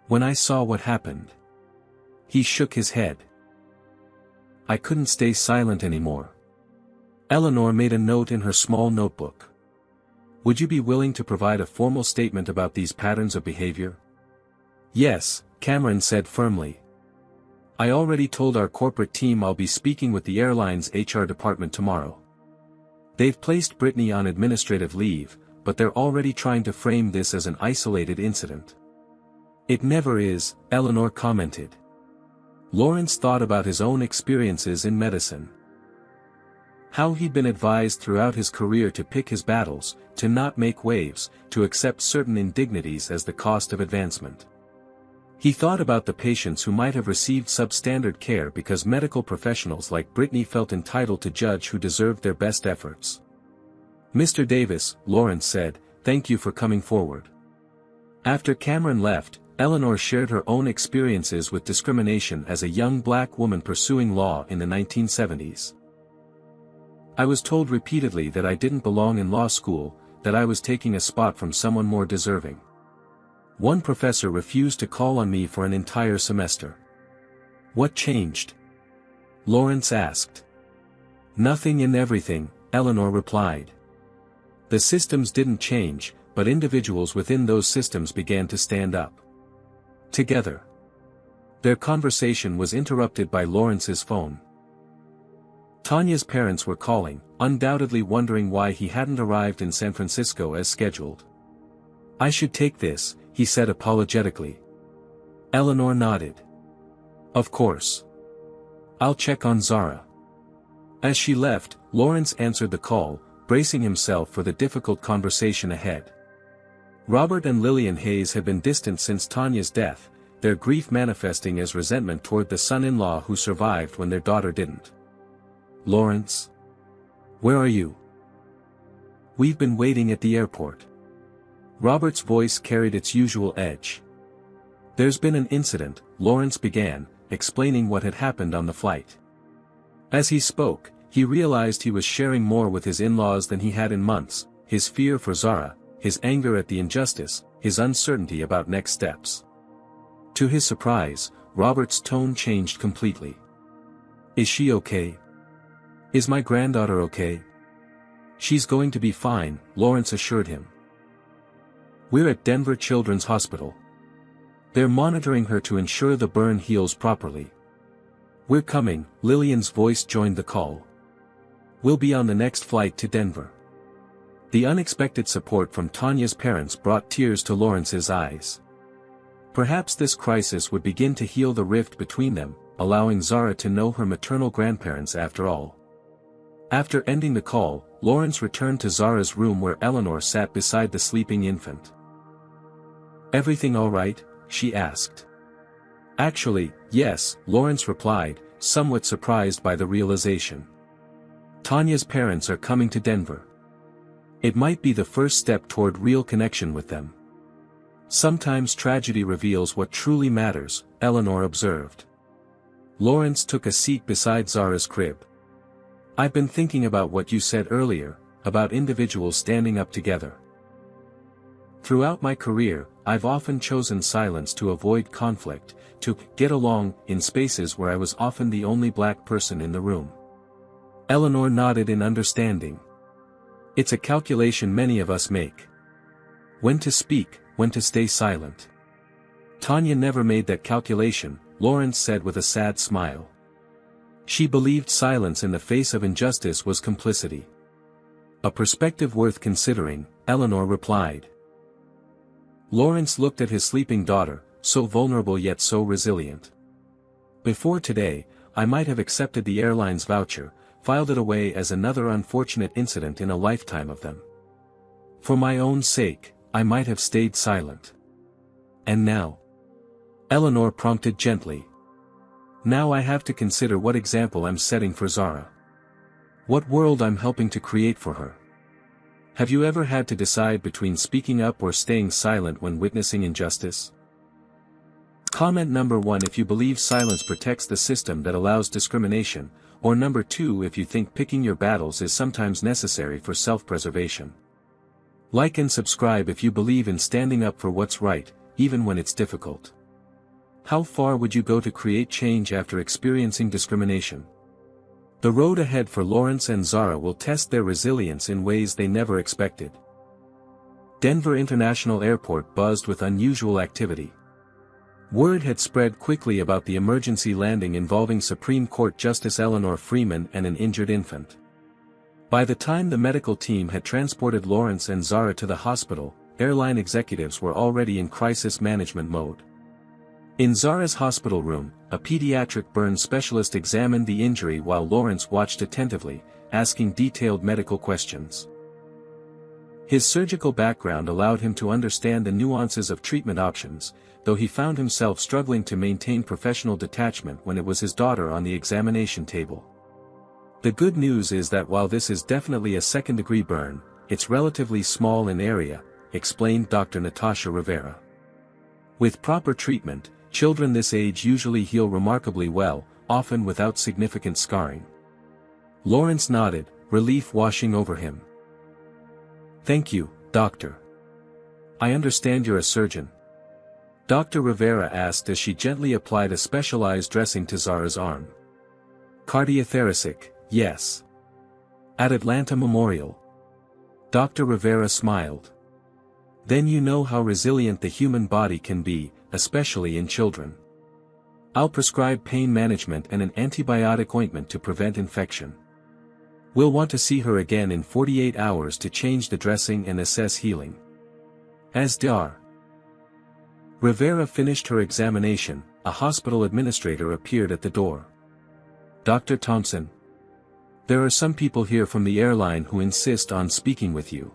When I saw what happened. He shook his head. I couldn't stay silent anymore. Eleanor made a note in her small notebook. Would you be willing to provide a formal statement about these patterns of behavior? Yes, Cameron said firmly. I already told our corporate team I'll be speaking with the airline's HR department tomorrow. They've placed Brittany on administrative leave, but they're already trying to frame this as an isolated incident. It never is, Eleanor commented. Lawrence thought about his own experiences in medicine. How he'd been advised throughout his career to pick his battles, to not make waves, to accept certain indignities as the cost of advancement. He thought about the patients who might have received substandard care because medical professionals like Brittany felt entitled to judge who deserved their best efforts. Mr. Davis, Lawrence said, thank you for coming forward. After Cameron left, Eleanor shared her own experiences with discrimination as a young black woman pursuing law in the 1970s. I was told repeatedly that I didn't belong in law school, that I was taking a spot from someone more deserving. One professor refused to call on me for an entire semester. What changed? Lawrence asked. Nothing and everything, Eleanor replied. The systems didn't change, but individuals within those systems began to stand up. Together. Their conversation was interrupted by Lawrence's phone. Tanya's parents were calling, undoubtedly wondering why he hadn't arrived in San Francisco as scheduled. I should take this, he said apologetically. Eleanor nodded. Of course. I'll check on Zara. As she left, Lawrence answered the call, bracing himself for the difficult conversation ahead. Robert and Lillian Hayes had been distant since Tanya's death, their grief manifesting as resentment toward the son-in-law who survived when their daughter didn't. Lawrence? Where are you? We've been waiting at the airport. Robert's voice carried its usual edge. There's been an incident, Lawrence began, explaining what had happened on the flight. As he spoke, he realized he was sharing more with his in-laws than he had in months, his fear for Zara, his anger at the injustice, his uncertainty about next steps. To his surprise, Robert's tone changed completely. Is she okay? Is my granddaughter okay? She's going to be fine, Lawrence assured him. We're at Denver Children's Hospital. They're monitoring her to ensure the burn heals properly. We're coming, Lillian's voice joined the call. We'll be on the next flight to Denver. The unexpected support from Tanya's parents brought tears to Lawrence's eyes. Perhaps this crisis would begin to heal the rift between them, allowing Zara to know her maternal grandparents after all. After ending the call, Lawrence returned to Zara's room where Eleanor sat beside the sleeping infant. Everything all right? She asked. Actually, yes, Lawrence replied, somewhat surprised by the realization. Tanya's parents are coming to Denver. It might be the first step toward real connection with them. Sometimes tragedy reveals what truly matters, Eleanor observed. Lawrence took a seat beside Zara's crib. I've been thinking about what you said earlier, about individuals standing up together. Throughout my career, I've often chosen silence to avoid conflict, to get along in spaces where I was often the only black person in the room. Eleanor nodded in understanding. It's a calculation many of us make. When to speak, when to stay silent. Tanya never made that calculation, Lawrence said with a sad smile. She believed silence in the face of injustice was complicity. A perspective worth considering, Eleanor replied. Lawrence looked at his sleeping daughter, so vulnerable yet so resilient. Before today, I might have accepted the airline's voucher, filed it away as another unfortunate incident in a lifetime of them. For my own sake, I might have stayed silent. And now? Eleanor prompted gently. Now I have to consider what example I'm setting for Zara. What world I'm helping to create for her. Have you ever had to decide between speaking up or staying silent when witnessing injustice? Comment number 1 if you believe silence protects the system that allows discrimination, or number 2 if you think picking your battles is sometimes necessary for self-preservation. Like and subscribe if you believe in standing up for what's right, even when it's difficult. How far would you go to create change after experiencing discrimination? The road ahead for Lawrence and Zara will test their resilience in ways they never expected. Denver International Airport buzzed with unusual activity. Word had spread quickly about the emergency landing involving Supreme Court Justice Eleanor Freeman and an injured infant. By the time the medical team had transported Lawrence and Zara to the hospital, airline executives were already in crisis management mode. In Zara's hospital room, a pediatric burn specialist examined the injury while Lawrence watched attentively, asking detailed medical questions. His surgical background allowed him to understand the nuances of treatment options, though he found himself struggling to maintain professional detachment when it was his daughter on the examination table. The good news is that while this is definitely a second-degree burn, it's relatively small in area, explained Dr. Natasha Rivera. With proper treatment, children this age usually heal remarkably well, often without significant scarring. Lawrence nodded, relief washing over him. Thank you, doctor. I understand you're a surgeon. Dr. Rivera asked as she gently applied a specialized dressing to Zara's arm. Cardiothoracic, yes. At Atlanta Memorial. Dr. Rivera smiled. Then you know how resilient the human body can be, especially in children. I'll prescribe pain management and an antibiotic ointment to prevent infection. We'll want to see her again in 48 hours to change the dressing and assess healing. As Dr. Rivera finished her examination, a hospital administrator appeared at the door. Dr. Thompson. There are some people here from the airline who insist on speaking with you.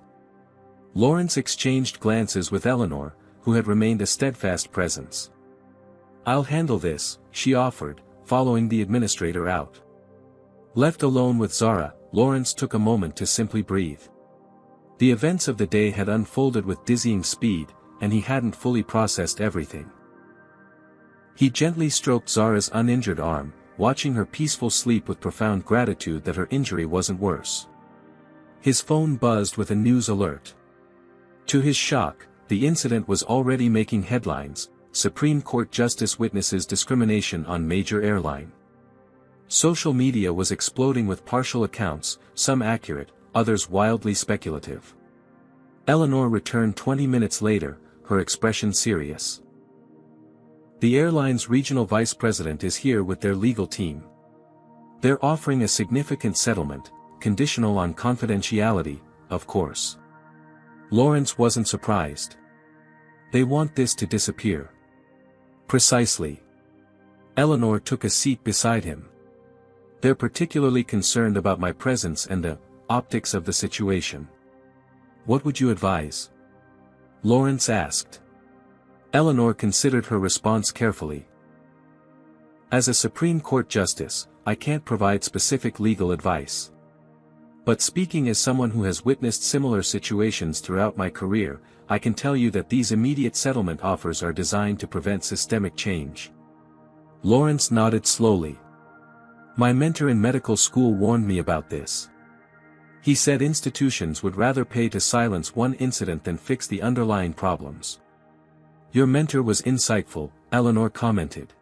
Lawrence exchanged glances with Eleanor, who had remained a steadfast presence. I'll handle this, she offered, following the administrator out. Left alone with Zara, Lawrence took a moment to simply breathe. The events of the day had unfolded with dizzying speed, and he hadn't fully processed everything. He gently stroked Zara's uninjured arm, watching her peaceful sleep with profound gratitude that her injury wasn't worse. His phone buzzed with a news alert. To his shock, the incident was already making headlines: Supreme Court Justice witnesses discrimination on major airline. Social media was exploding with partial accounts, some accurate, others wildly speculative. Eleanor returned 20 minutes later, her expression serious. The airline's regional vice president is here with their legal team. They're offering a significant settlement, conditional on confidentiality, of course. Lawrence wasn't surprised. They want this to disappear. Precisely. Eleanor took a seat beside him. They're particularly concerned about my presence and the optics of the situation. What would you advise? Lawrence asked. Eleanor considered her response carefully. As a Supreme Court justice, I can't provide specific legal advice. But speaking as someone who has witnessed similar situations throughout my career, I can tell you that these immediate settlement offers are designed to prevent systemic change. Lawrence nodded slowly. My mentor in medical school warned me about this. He said institutions would rather pay to silence one incident than fix the underlying problems. Your mentor was insightful, Eleanor commented.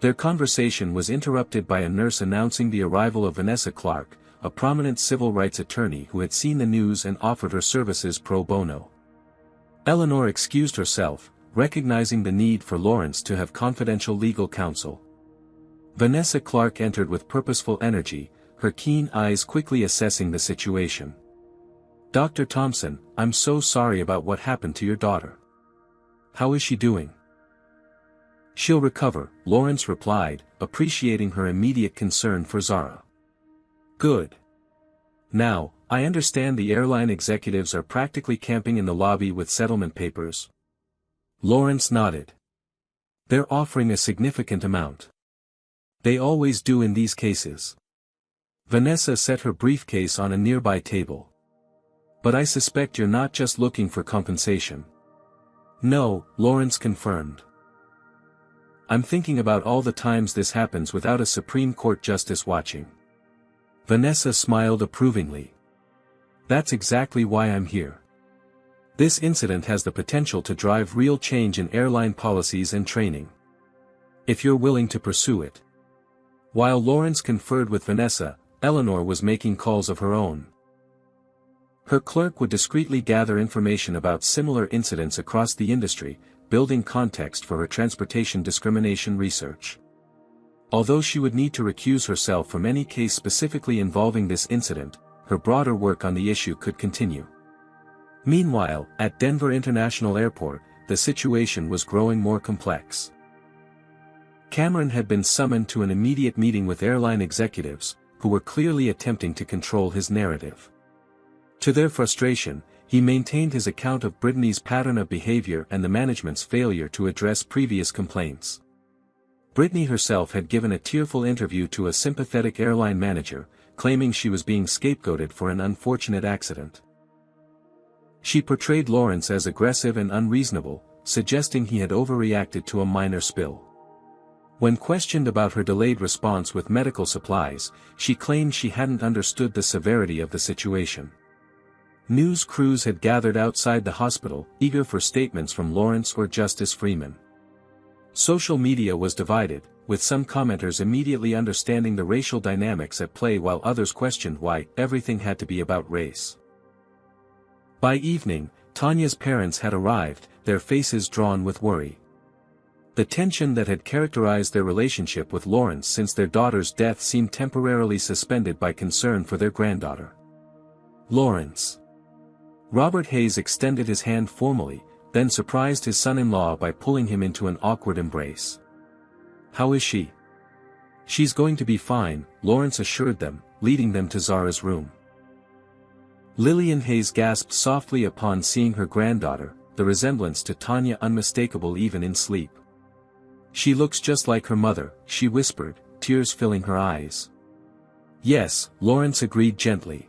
Their conversation was interrupted by a nurse announcing the arrival of Vanessa Clark, a prominent civil rights attorney who had seen the news and offered her services pro bono. Eleanor excused herself, recognizing the need for Lawrence to have confidential legal counsel. Vanessa Clark entered with purposeful energy, her keen eyes quickly assessing the situation. Dr. Thompson, I'm so sorry about what happened to your daughter. How is she doing? She'll recover, Lawrence replied, appreciating her immediate concern for Zara. Good. Now, I understand the airline executives are practically camping in the lobby with settlement papers. Lawrence nodded. They're offering a significant amount. They always do in these cases. Vanessa set her briefcase on a nearby table. But I suspect you're not just looking for compensation. No, Lawrence confirmed. I'm thinking about all the times this happens without a Supreme Court justice watching. Vanessa smiled approvingly. That's exactly why I'm here. This incident has the potential to drive real change in airline policies and training. If you're willing to pursue it. While Lawrence conferred with Vanessa, Eleanor was making calls of her own. Her clerk would discreetly gather information about similar incidents across the industry, building context for her transportation discrimination research. Although she would need to recuse herself from any case specifically involving this incident, her broader work on the issue could continue. Meanwhile, at Denver International Airport, the situation was growing more complex. Cameron had been summoned to an immediate meeting with airline executives, who were clearly attempting to control his narrative. To their frustration, he maintained his account of Brittany's pattern of behavior and the management's failure to address previous complaints. Brittany herself had given a tearful interview to a sympathetic airline manager, claiming she was being scapegoated for an unfortunate accident. She portrayed Lawrence as aggressive and unreasonable, suggesting he had overreacted to a minor spill. When questioned about her delayed response with medical supplies, she claimed she hadn't understood the severity of the situation. News crews had gathered outside the hospital, eager for statements from Lawrence or Justice Freeman. Social media was divided, with some commenters immediately understanding the racial dynamics at play while others questioned why everything had to be about race. By evening, Tanya's parents had arrived, their faces drawn with worry. The tension that had characterized their relationship with Lawrence since their daughter's death seemed temporarily suspended by concern for their granddaughter. Lawrence. Robert Hayes extended his hand formally, then surprised his son-in-law by pulling him into an awkward embrace. How is she? She's going to be fine, Lawrence assured them, leading them to Zara's room. Lillian Hayes gasped softly upon seeing her granddaughter, the resemblance to Tanya unmistakable even in sleep. She looks just like her mother, she whispered, tears filling her eyes. Yes, Lawrence agreed gently.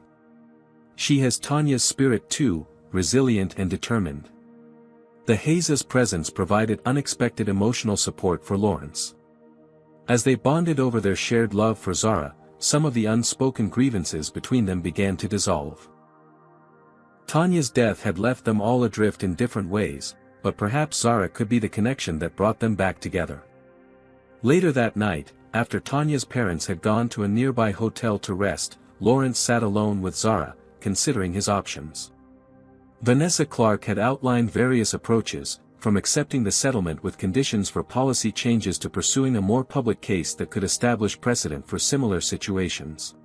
She has Tanya's spirit too, resilient and determined. The Hayes' presence provided unexpected emotional support for Lawrence. As they bonded over their shared love for Zara, some of the unspoken grievances between them began to dissolve. Tanya's death had left them all adrift in different ways, but perhaps Zara could be the connection that brought them back together. Later that night, after Tanya's parents had gone to a nearby hotel to rest, Lawrence sat alone with Zara, considering his options. Vanessa Clark had outlined various approaches, from accepting the settlement with conditions for policy changes to pursuing a more public case that could establish precedent for similar situations.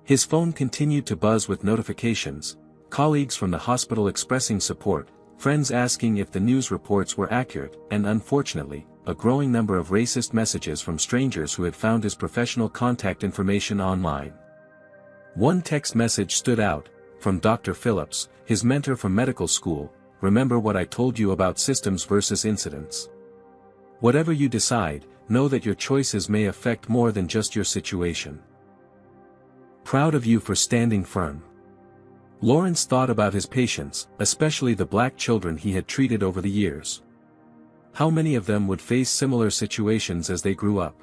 His phone continued to buzz with notifications, colleagues from the hospital expressing support, friends asking if the news reports were accurate, and unfortunately, a growing number of racist messages from strangers who had found his professional contact information online. One text message stood out, from Dr. Phillips, his mentor from medical school: "Remember what I told you about systems versus incidents. Whatever you decide, know that your choices may affect more than just your situation. Proud of you for standing firm." Lawrence thought about his patients, especially the black children he had treated over the years. How many of them would face similar situations as they grew up?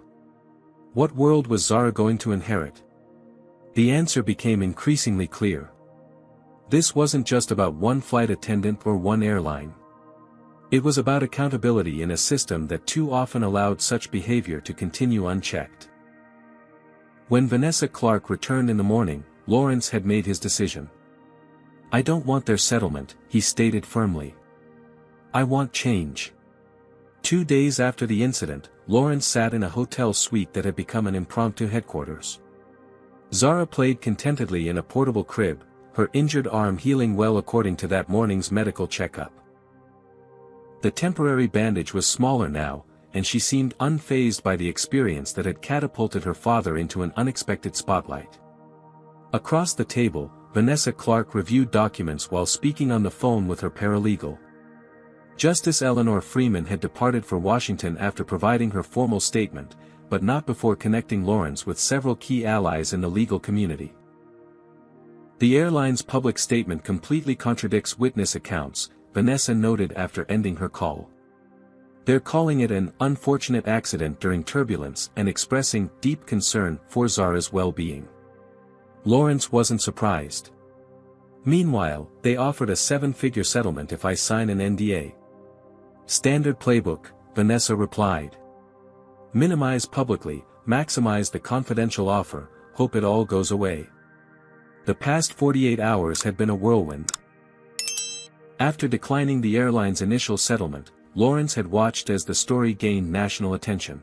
What world was Zara going to inherit? The answer became increasingly clear. This wasn't just about one flight attendant or one airline. It was about accountability in a system that too often allowed such behavior to continue unchecked. When Vanessa Clark returned in the morning, Lawrence had made his decision. "I don't want their settlement," he stated firmly. "I want change." 2 days after the incident, Lawrence sat in a hotel suite that had become an impromptu headquarters. Zara played contentedly in a portable crib, her injured arm healing well according to that morning's medical checkup. The temporary bandage was smaller now, and she seemed unfazed by the experience that had catapulted her father into an unexpected spotlight. Across the table, Vanessa Clark reviewed documents while speaking on the phone with her paralegal. Justice Eleanor Freeman had departed for Washington after providing her formal statement, but not before connecting Lawrence with several key allies in the legal community. The airline's public statement completely contradicts witness accounts, Vanessa noted after ending her call. They're calling it an unfortunate accident during turbulence and expressing deep concern for Zara's well-being. Lawrence wasn't surprised. Meanwhile, they offered a 7-figure settlement if I sign an NDA. Standard playbook, Vanessa replied. Minimize publicly, maximize the confidential offer, hope it all goes away. The past 48 hours had been a whirlwind. After declining the airline's initial settlement, Lawrence had watched as the story gained national attention.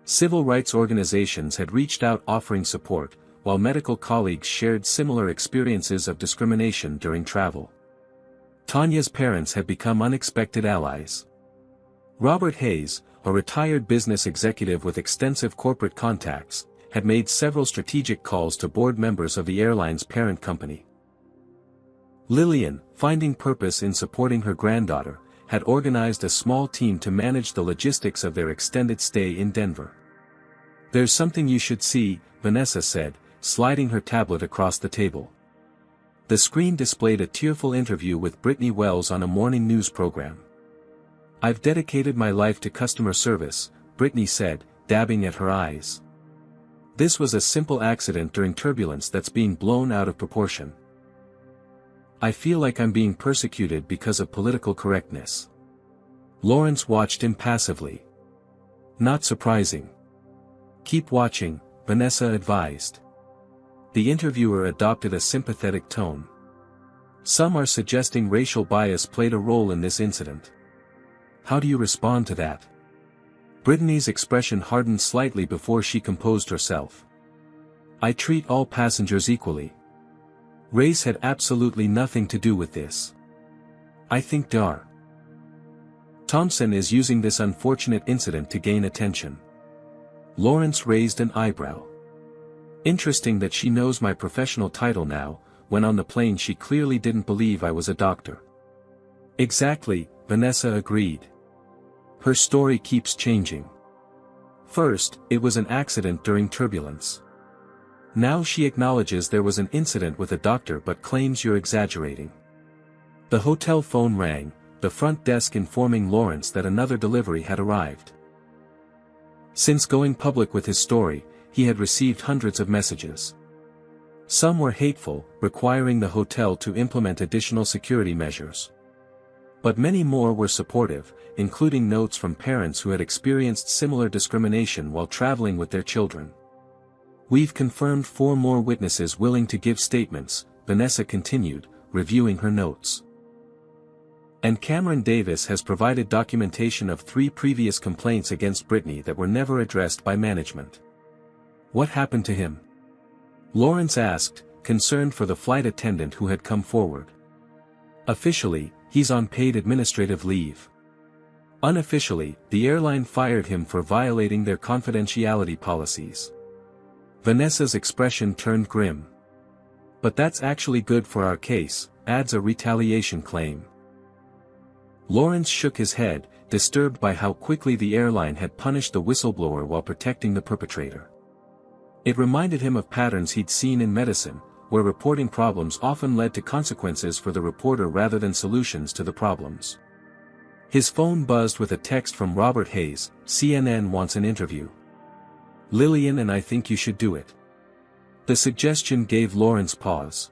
Civil rights organizations had reached out offering support, while medical colleagues shared similar experiences of discrimination during travel. Tanya's parents had become unexpected allies. Robert Hayes, a retired business executive with extensive corporate contacts, had made several strategic calls to board members of the airline's parent company. Lillian, finding purpose in supporting her granddaughter, had organized a small team to manage the logistics of their extended stay in Denver. There's something you should see, Vanessa said, sliding her tablet across the table. The screen displayed a tearful interview with Brittany Wells on a morning news program. I've dedicated my life to customer service, Brittany said, dabbing at her eyes. This was a simple accident during turbulence that's being blown out of proportion. I feel like I'm being persecuted because of political correctness. Lawrence watched impassively. Not surprising. Keep watching, Vanessa advised. The interviewer adopted a sympathetic tone. Some are suggesting racial bias played a role in this incident. How do you respond to that? Brittany's expression hardened slightly before she composed herself. I treat all passengers equally. Race had absolutely nothing to do with this. I think Dr. Thompson is using this unfortunate incident to gain attention. Lawrence raised an eyebrow. Interesting that she knows my professional title now, when on the plane she clearly didn't believe I was a doctor. Exactly, Vanessa agreed. Her story keeps changing. First, it was an accident during turbulence. Now she acknowledges there was an incident with a doctor but claims you're exaggerating. The hotel phone rang, the front desk informing Lawrence that another delivery had arrived. Since going public with his story, he had received hundreds of messages. Some were hateful, requiring the hotel to implement additional security measures. But many more were supportive, including notes from parents who had experienced similar discrimination while traveling with their children. We've confirmed 4 more witnesses willing to give statements, Vanessa continued, reviewing her notes. And Cameron Davis has provided documentation of 3 previous complaints against Brittany that were never addressed by management. What happened to him? Lawrence asked, concerned for the flight attendant who had come forward. Officially, he's on paid administrative leave. Unofficially, the airline fired him for violating their confidentiality policies. Vanessa's expression turned grim. But that's actually good for our case, adds a retaliation claim. Lawrence shook his head, disturbed by how quickly the airline had punished the whistleblower while protecting the perpetrator. It reminded him of patterns he'd seen in medicine, where reporting problems often led to consequences for the reporter rather than solutions to the problems. His phone buzzed with a text from Robert Hayes, CNN wants an interview. Lillian and I think you should do it. The suggestion gave Lawrence pause.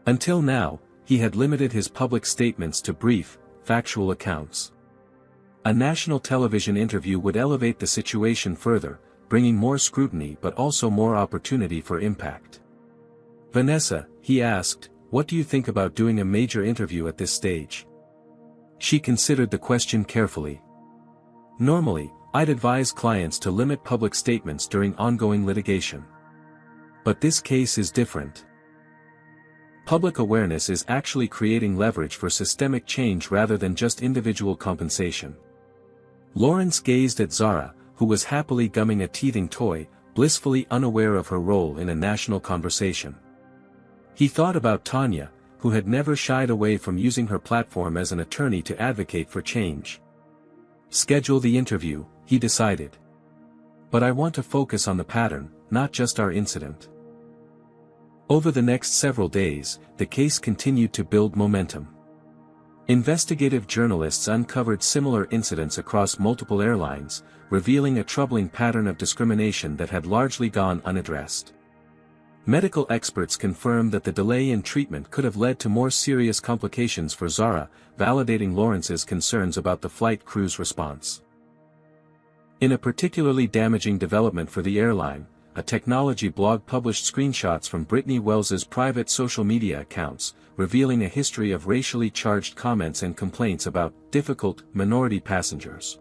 Until now, he had limited his public statements to brief, factual accounts. A national television interview would elevate the situation further, bringing more scrutiny but also more opportunity for impact. Vanessa, he asked, what do you think about doing a major interview at this stage? She considered the question carefully. Normally, I'd advise clients to limit public statements during ongoing litigation. But this case is different. Public awareness is actually creating leverage for systemic change rather than just individual compensation. Lawrence gazed at Zara, who was happily gumming a teething toy, blissfully unaware of her role in a national conversation. He thought about Tanya, who had never shied away from using her platform as an attorney to advocate for change. Schedule the interview, he decided. But I want to focus on the pattern, not just our incident. Over the next several days, the case continued to build momentum. Investigative journalists uncovered similar incidents across multiple airlines, revealing a troubling pattern of discrimination that had largely gone unaddressed. Medical experts confirmed that the delay in treatment could have led to more serious complications for Zara, validating Lawrence's concerns about the flight crew's response. In a particularly damaging development for the airline, a technology blog published screenshots from Brittany Wells's private social media accounts, revealing a history of racially charged comments and complaints about difficult minority passengers.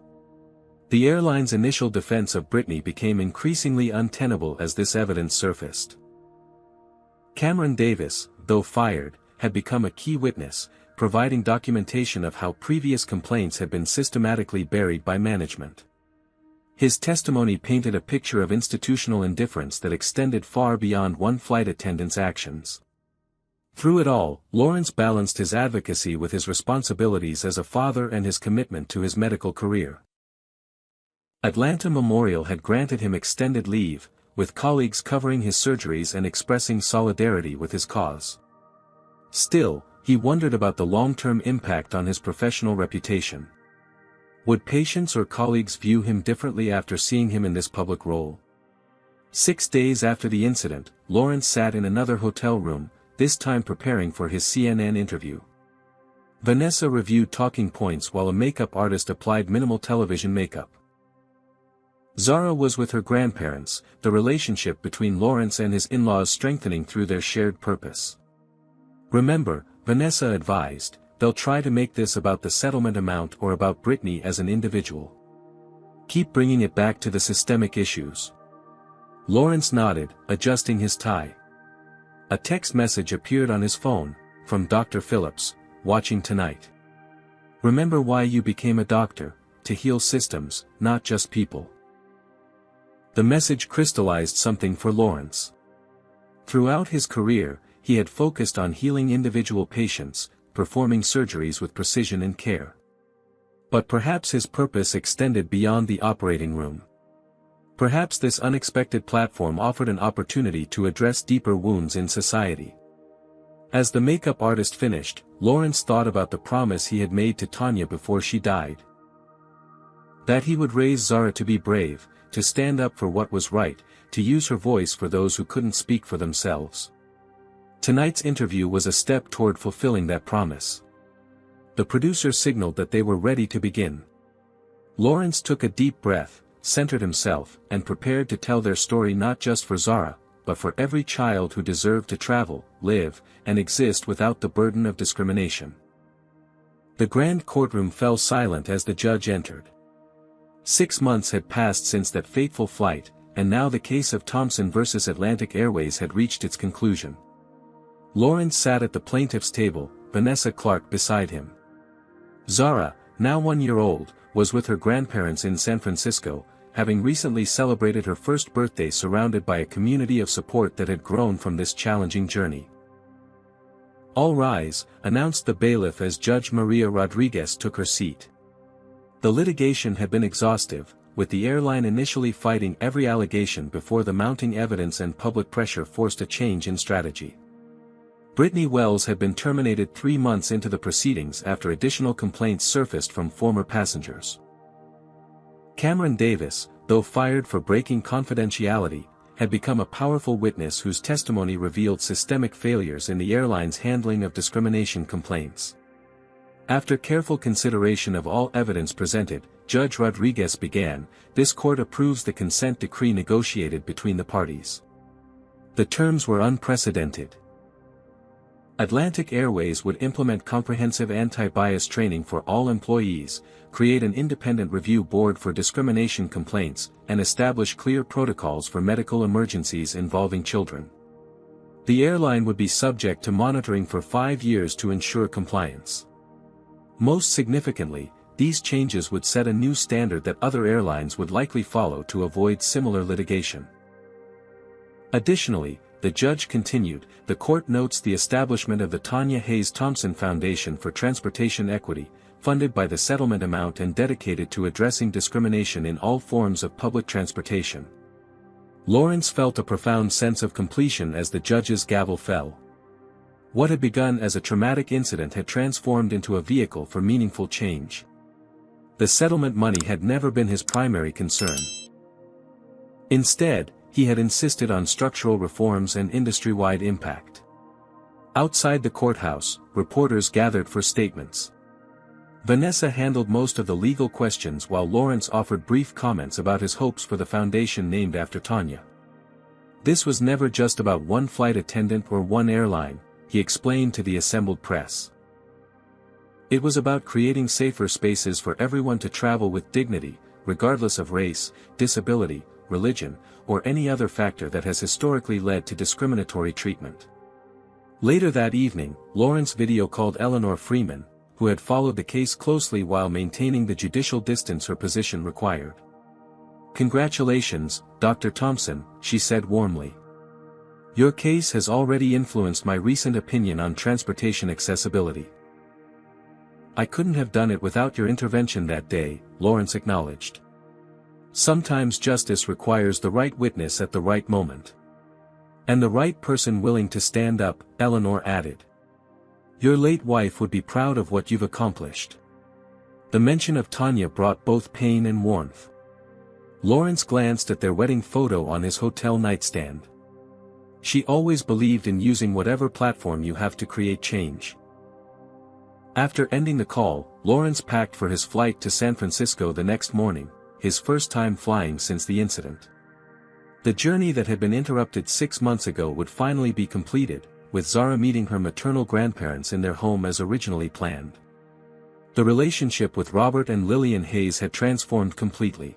The airline's initial defense of Brittany became increasingly untenable as this evidence surfaced. Cameron Davis, though fired, had become a key witness, providing documentation of how previous complaints had been systematically buried by management. His testimony painted a picture of institutional indifference that extended far beyond one flight attendant's actions. Through it all, Lawrence balanced his advocacy with his responsibilities as a father and his commitment to his medical career. Atlanta Memorial had granted him extended leave, with colleagues covering his surgeries and expressing solidarity with his cause. Still, he wondered about the long-term impact on his professional reputation. Would patients or colleagues view him differently after seeing him in this public role? 6 days after the incident, Lawrence sat in another hotel room, this time preparing for his CNN interview. Vanessa reviewed talking points while a makeup artist applied minimal television makeup. Zara was with her grandparents, the relationship between Lawrence and his in-laws strengthening through their shared purpose. Remember, Vanessa advised, they'll try to make this about the settlement amount or about Brittany as an individual. Keep bringing it back to the systemic issues. Lawrence nodded, adjusting his tie. A text message appeared on his phone, from Dr. Phillips, watching tonight. Remember why you became a doctor, to heal systems, not just people. The message crystallized something for Lawrence. Throughout his career, he had focused on healing individual patients, performing surgeries with precision and care. But perhaps his purpose extended beyond the operating room. Perhaps this unexpected platform offered an opportunity to address deeper wounds in society. As the makeup artist finished, Lawrence thought about the promise he had made to Tanya before she died. That he would raise Zara to be brave, to stand up for what was right, to use her voice for those who couldn't speak for themselves. Tonight's interview was a step toward fulfilling that promise. The producer signaled that they were ready to begin. Lawrence took a deep breath, centered himself, and prepared to tell their story not just for Zara, but for every child who deserved to travel, live, and exist without the burden of discrimination. The grand courtroom fell silent as the judge entered. 6 months had passed since that fateful flight, and now the case of Thompson versus Atlantic Airways had reached its conclusion. Lawrence sat at the plaintiff's table, Vanessa Clark beside him. Zara, now 1 year old, was with her grandparents in San Francisco, having recently celebrated her first birthday surrounded by a community of support that had grown from this challenging journey. "All rise," announced the bailiff as Judge Maria Rodriguez took her seat. The litigation had been exhaustive, with the airline initially fighting every allegation before the mounting evidence and public pressure forced a change in strategy. Brittany Wells had been terminated 3 months into the proceedings after additional complaints surfaced from former passengers. Cameron Davis, though fired for breaking confidentiality, had become a powerful witness whose testimony revealed systemic failures in the airline's handling of discrimination complaints. After careful consideration of all evidence presented, Judge Rodriguez began, "This court approves the consent decree negotiated between the parties." The terms were unprecedented. Atlantic Airways would implement comprehensive anti-bias training for all employees, create an independent review board for discrimination complaints, and establish clear protocols for medical emergencies involving children. The airline would be subject to monitoring for 5 years to ensure compliance. Most significantly, these changes would set a new standard that other airlines would likely follow to avoid similar litigation. Additionally, the judge continued, the court notes the establishment of the Tanya Hayes Thompson Foundation for Transportation Equity, funded by the settlement amount and dedicated to addressing discrimination in all forms of public transportation. Lawrence felt a profound sense of completion as the judge's gavel fell. What had begun as a traumatic incident had transformed into a vehicle for meaningful change. The settlement money had never been his primary concern. Instead, he had insisted on structural reforms and industry-wide impact. Outside the courthouse, reporters gathered for statements. Vanessa handled most of the legal questions while Lawrence offered brief comments about his hopes for the foundation named after Tanya. This was never just about one flight attendant or one airline, he explained to the assembled press. It was about creating safer spaces for everyone to travel with dignity, regardless of race, disability, religion, or any other factor that has historically led to discriminatory treatment. Later that evening, Lawrence video called Eleanor Freeman, who had followed the case closely while maintaining the judicial distance her position required. "Congratulations, Dr. Thompson," she said warmly. "Your case has already influenced my recent opinion on transportation accessibility." "I couldn't have done it without your intervention that day," Lawrence acknowledged. "Sometimes justice requires the right witness at the right moment. And the right person willing to stand up," Eleanor added. "Your late wife would be proud of what you've accomplished." The mention of Tanya brought both pain and warmth. Lawrence glanced at their wedding photo on his hotel nightstand. "She always believed in using whatever platform you have to create change." After ending the call, Lawrence packed for his flight to San Francisco the next morning, his first time flying since the incident. The journey that had been interrupted 6 months ago would finally be completed, with Zara meeting her maternal grandparents in their home as originally planned. The relationship with Robert and Lillian Hayes had transformed completely.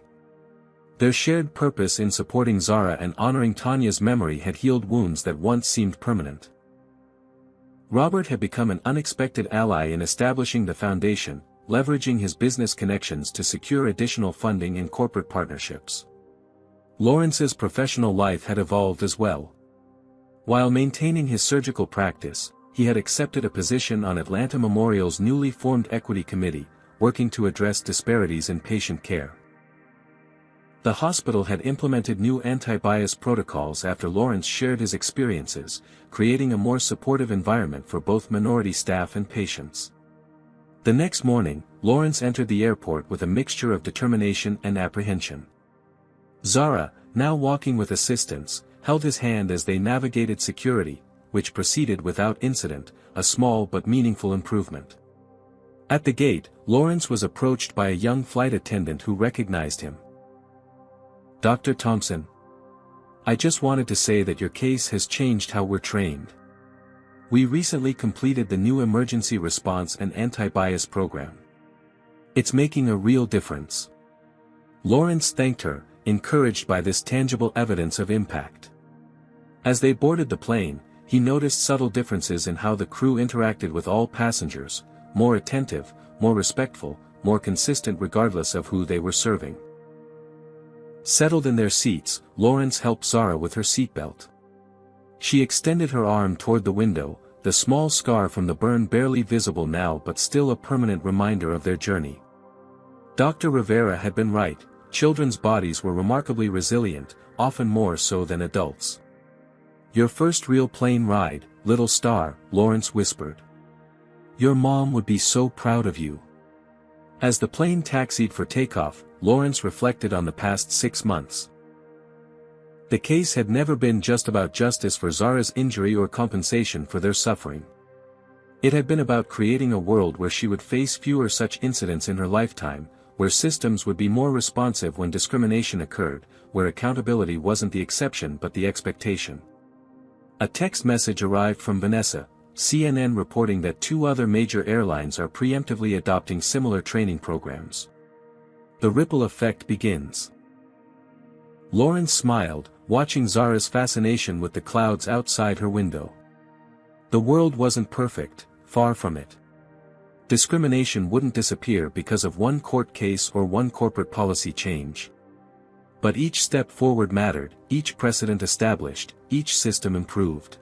Their shared purpose in supporting Zara and honoring Tanya's memory had healed wounds that once seemed permanent. Robert had become an unexpected ally in establishing the foundation, leveraging his business connections to secure additional funding and corporate partnerships. Lawrence's professional life had evolved as well. While maintaining his surgical practice, he had accepted a position on Atlanta Memorial's newly formed equity committee, working to address disparities in patient care. The hospital had implemented new anti-bias protocols after Lawrence shared his experiences, creating a more supportive environment for both minority staff and patients. The next morning, Lawrence entered the airport with a mixture of determination and apprehension. Zara, now walking with assistance, held his hand as they navigated security, which proceeded without incident, a small but meaningful improvement. At the gate, Lawrence was approached by a young flight attendant who recognized him. "Dr. Thompson. I just wanted to say that your case has changed how we're trained. We recently completed the new emergency response and anti-bias program. It's making a real difference." Lawrence thanked her, encouraged by this tangible evidence of impact. As they boarded the plane, he noticed subtle differences in how the crew interacted with all passengers, more attentive, more respectful, more consistent regardless of who they were serving. Settled in their seats, Lawrence helped Zara with her seatbelt. She extended her arm toward the window, the small scar from the burn barely visible now but still a permanent reminder of their journey. Dr. Rivera had been right, children's bodies were remarkably resilient, often more so than adults. "Your first real plane ride, little star," Lawrence whispered. "Your mom would be so proud of you." As the plane taxied for takeoff, Lawrence reflected on the past 6 months. The case had never been just about justice for Zara's injury or compensation for their suffering. It had been about creating a world where she would face fewer such incidents in her lifetime, where systems would be more responsive when discrimination occurred, where accountability wasn't the exception but the expectation. A text message arrived from Vanessa, CNN reporting that 2 other major airlines are preemptively adopting similar training programs. The ripple effect begins. Lawrence smiled, watching Zara's fascination with the clouds outside her window. The world wasn't perfect, far from it. Discrimination wouldn't disappear because of one court case or one corporate policy change. But each step forward mattered, each precedent established, each system improved.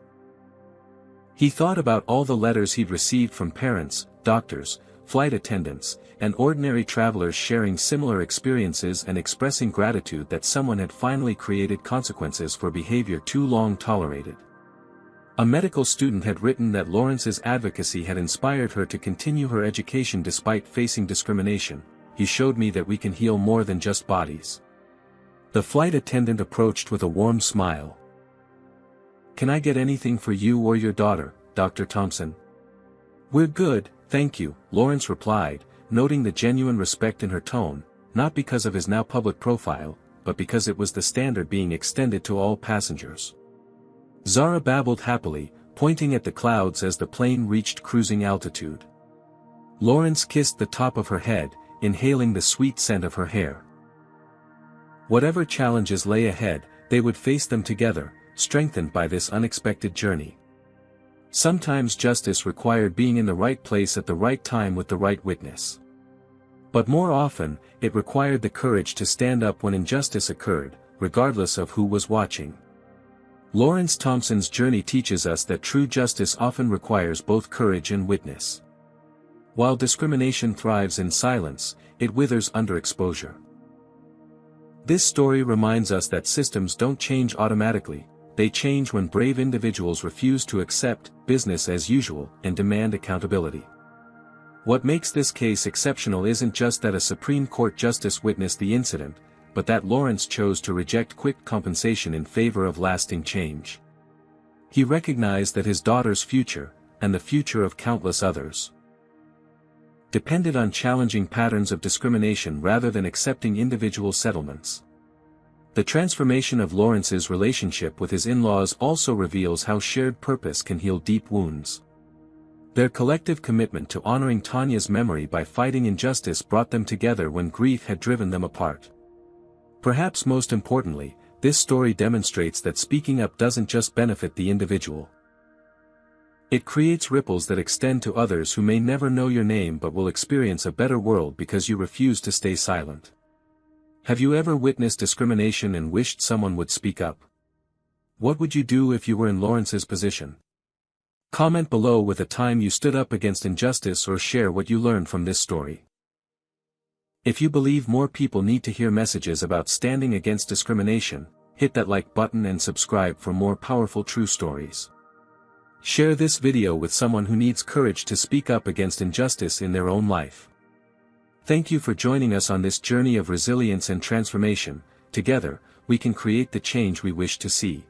He thought about all the letters he'd received from parents, doctors, flight attendants, and ordinary travelers sharing similar experiences and expressing gratitude that someone had finally created consequences for behavior too long tolerated. A medical student had written that Lawrence's advocacy had inspired her to continue her education despite facing discrimination. He showed me that we can heal more than just bodies. The flight attendant approached with a warm smile. Can I get anything for you or your daughter, Dr. Thompson? We're good, thank you, Lawrence replied, noting the genuine respect in her tone, not because of his now public profile, but because it was the standard being extended to all passengers. Zara babbled happily, pointing at the clouds as the plane reached cruising altitude. Lawrence kissed the top of her head, inhaling the sweet scent of her hair. Whatever challenges lay ahead, they would face them together, strengthened by this unexpected journey. Sometimes justice required being in the right place at the right time with the right witness. But more often, it required the courage to stand up when injustice occurred, regardless of who was watching. Lawrence Thompson's journey teaches us that true justice often requires both courage and witness. While discrimination thrives in silence, it withers under exposure. This story reminds us that systems don't change automatically, they change when brave individuals refuse to accept business as usual and demand accountability. What makes this case exceptional isn't just that a Supreme Court justice witnessed the incident, but that Lawrence chose to reject quick compensation in favor of lasting change. He recognized that his daughter's future, and the future of countless others, depended on challenging patterns of discrimination rather than accepting individual settlements. The transformation of Lawrence's relationship with his in-laws also reveals how shared purpose can heal deep wounds. Their collective commitment to honoring Tanya's memory by fighting injustice brought them together when grief had driven them apart. Perhaps most importantly, this story demonstrates that speaking up doesn't just benefit the individual. It creates ripples that extend to others who may never know your name but will experience a better world because you refuse to stay silent. Have you ever witnessed discrimination and wished someone would speak up? What would you do if you were in Lawrence's position? Comment below with a time you stood up against injustice or share what you learned from this story. If you believe more people need to hear messages about standing against discrimination, hit that like button and subscribe for more powerful true stories. Share this video with someone who needs courage to speak up against injustice in their own life. Thank you for joining us on this journey of resilience and transformation. Together, we can create the change we wish to see.